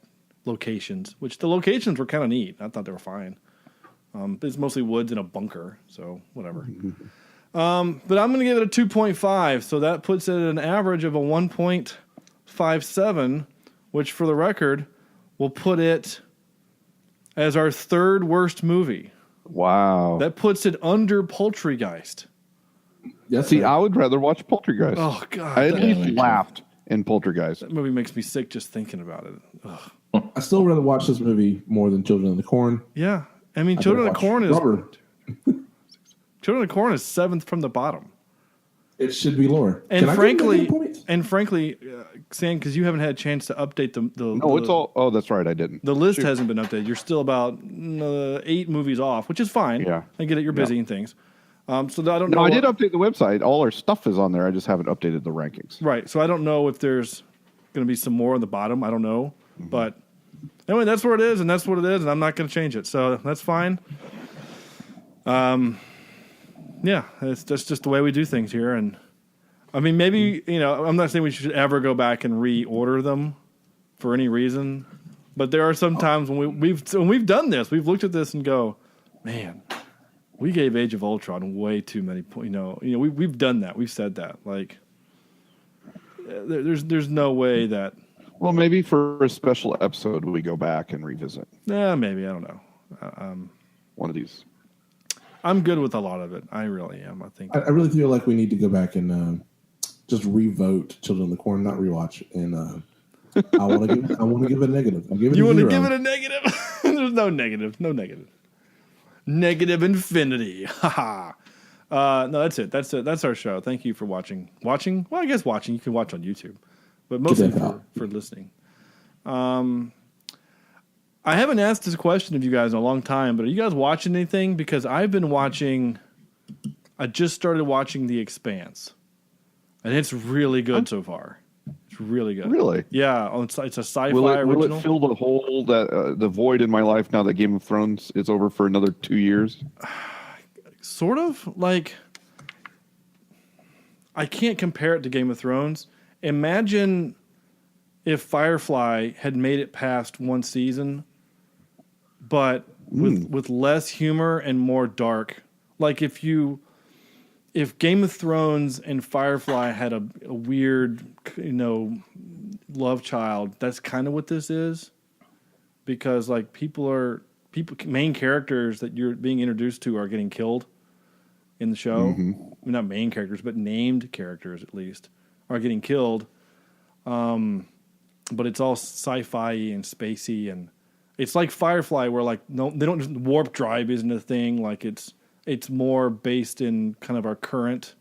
locations, which the locations were kind of neat. I thought they were fine. It's mostly woods in a bunker, so whatever. But I'm going to give it a 2.5, so that puts it at an average of a 1.57, which for the record will put it as our 3rd worst movie. Wow. That puts it under Poultrygeist. I would rather watch Poultrygeist. Oh, God. I at least laughed in Poultrygeist. That movie makes me sick just thinking about it. Ugh. I still rather watch this movie more than Children of the Corn. Yeah. I mean, Children of the Corn is... Children of the Corn is 7th from the bottom. It should be lower. And frankly, Sam, because you haven't had a chance to update the it's all. Oh, that's right, I didn't. The list hasn't been updated. You're still about 8 movies off, which is fine. Yeah, I get it. You're busy and things. So I don't know. No, I did update the website. All our stuff is on there. I just haven't updated the rankings. Right. So I don't know if there's going to be some more on the bottom. I don't know, but anyway, that's where it is, and that's what it is, and I'm not going to change it. So that's fine. Yeah, that's just the way we do things here, and I mean, maybe I'm not saying we should ever go back and reorder them for any reason, but there are some times when we've done this, we've looked at this and go, man, we gave Age of Ultron way too many points. We've done that, we've said that. Like, there's no way that. Well, maybe for a special episode we go back and revisit. Yeah, maybe, I don't know. One of these. I'm good with a lot of it. I really am. I think. I really feel like we need to go back and just revote Children of the Corn, not rewatch. And I want to give it a negative. You want to give it a negative? There's no negative. No negative. Negative infinity. Ha ha. No, that's it. That's it. That's our show. Thank you for watching. Watching? Well, I guess watching. You can watch on YouTube, but mostly for listening. I haven't asked this question of you guys in a long time, but are you guys watching anything? Because I've been watching. I just started watching The Expanse, and it's really good so far. It's really good. Really? Yeah. It's a sci-fi will original. it fill the hole that the void in my life now that Game of Thrones is over for another 2 years? Sort of. Like, I can't compare it to Game of Thrones. Imagine if Firefly had made it past one season, but with less humor and more dark. Like if Game of Thrones and Firefly had a weird, love child, that's kind of what this is. Because like main characters that you're being introduced to are getting killed in the show. Mm-hmm. I mean, not main characters, but named characters at least are getting killed. But it's all sci-fi and spacey, and it's like Firefly, where like they don't just warp drive isn't a thing. Like it's more based in kind of our current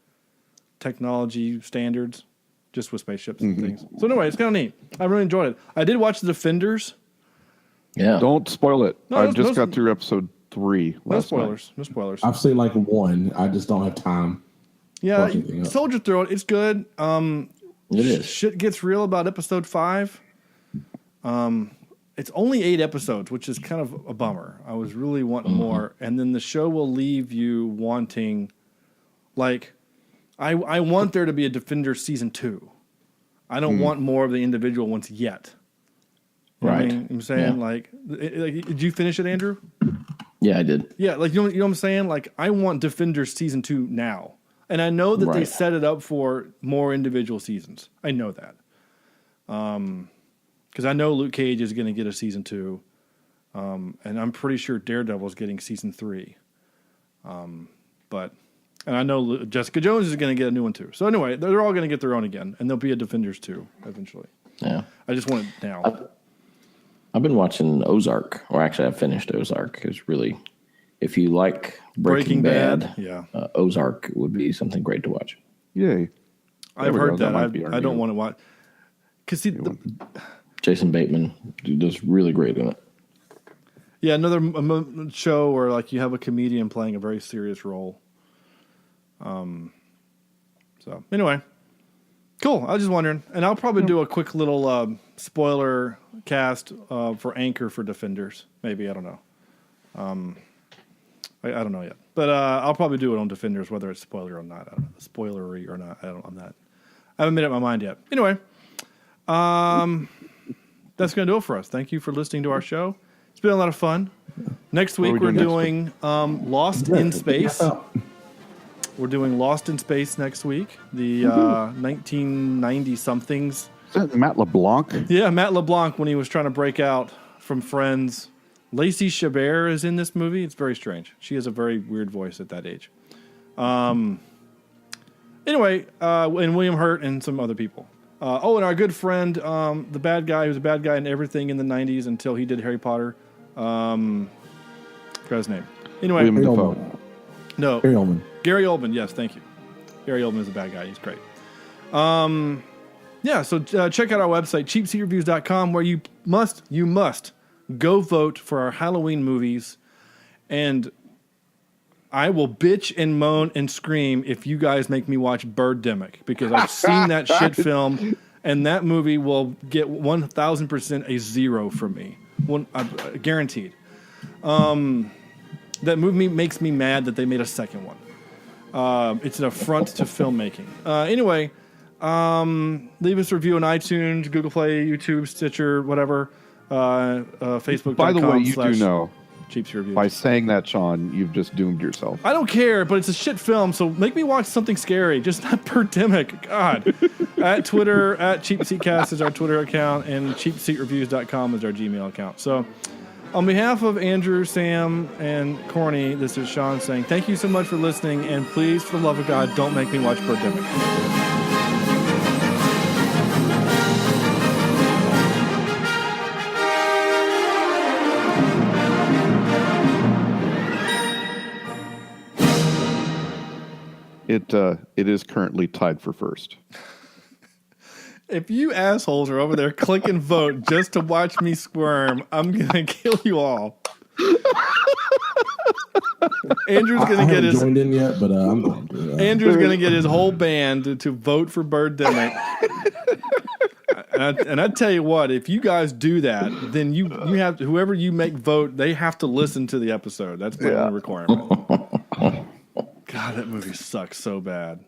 technology standards, just with spaceships and things. So anyway, it's kind of neat. I really enjoyed it. I did watch The Defenders. Yeah, don't spoil it. No, I just got through episode 3. No spoilers. No spoilers. I've seen like 1. I just don't have time. Yeah, soldier through it. It's good. It is. Shit gets real about episode 5. It's only 8 episodes, which is kind of a bummer. I was really wanting more, and then the show will leave you wanting, like, I want there to be a Defender season 2. I don't want more of the individual ones yet. You know what I'm saying? Yeah. Like, did you finish it, Andrew? Yeah, I did. Yeah, like you know what I'm saying? Like, I want Defender season 2 now. And I know that they set it up for more individual seasons. I know that. Because I know Luke Cage is going to get a season 2. And I'm pretty sure Daredevil is getting season 3. And I know Jessica Jones is going to get a new one too. So anyway, they're all going to get their own again. And there'll be a Defenders 2 eventually. Yeah. I just want it now. I've been watching Ozark. Or actually, I finished Ozark. It was really... If you like Breaking Bad, Ozark would be something great to watch. Yay. I've heard that. I don't want to watch. Because Jason Bateman does really great in it. Yeah, another show where like you have a comedian playing a very serious role. So anyway, cool. I was just wondering, and I'll probably do a quick little spoiler cast for Anchor for Defenders. Maybe, I don't know. I don't know yet, but I'll probably do it on Defenders, whether it's spoiler or not. I don't know, spoilery or not. I haven't made up my mind yet. Anyway, that's going to do it for us. Thank you for listening to our show. It's been a lot of fun. Next week we're doing Lost in Space. We're doing Lost in Space next week. The 1990 somethings. Is that Matt LeBlanc? Yeah, Matt LeBlanc when he was trying to break out from Friends. Lacey Chabert is in this movie. It's very strange. She has a very weird voice at that age. Anyway, and William Hurt and some other people. And our good friend, the bad guy, who was a bad guy in everything in the 90s until he did Harry Potter. Forgot his name. Anyway. William Dafoe. No. Gary Oldman. Gary Oldman, yes, thank you. Gary Oldman is a bad guy. He's great. So check out our website, cheapseatreviews.com, where you must go vote for our Halloween movies, and I will bitch and moan and scream if you guys make me watch Birdemic, because I've seen that shit film, and that movie will get 1,000% a 0 from me. Guaranteed. That movie makes me mad that they made a second one. It's an affront to filmmaking. Anyway, leave us a review on iTunes, Google Play, YouTube, Stitcher, whatever. Facebook.com. By the way, you do know, Cheapseat Reviews. By saying that, Sean, you've just doomed yourself. I don't care, but it's a shit film, so make me watch something scary. Just not Birdemic. God. At Twitter, at CheapSeatCast is our Twitter account, and CheapSeatReviews.com is our Gmail account. So, on behalf of Andrew, Sam, and Corny, this is Sean saying thank you so much for listening, and please, for the love of God, don't make me watch Birdemic. it is currently tied for first. If you assholes are over there clicking vote just to watch me squirm, I'm gonna kill you all. Andrew's gonna get his joined in yet, but I'm going to. Andrew's gonna get his whole band to vote for Birdemic. And I tell you what, if you guys do that, then you have to, whoever you make vote, they have to listen to the episode. That's my only requirement. God, that movie sucks so bad.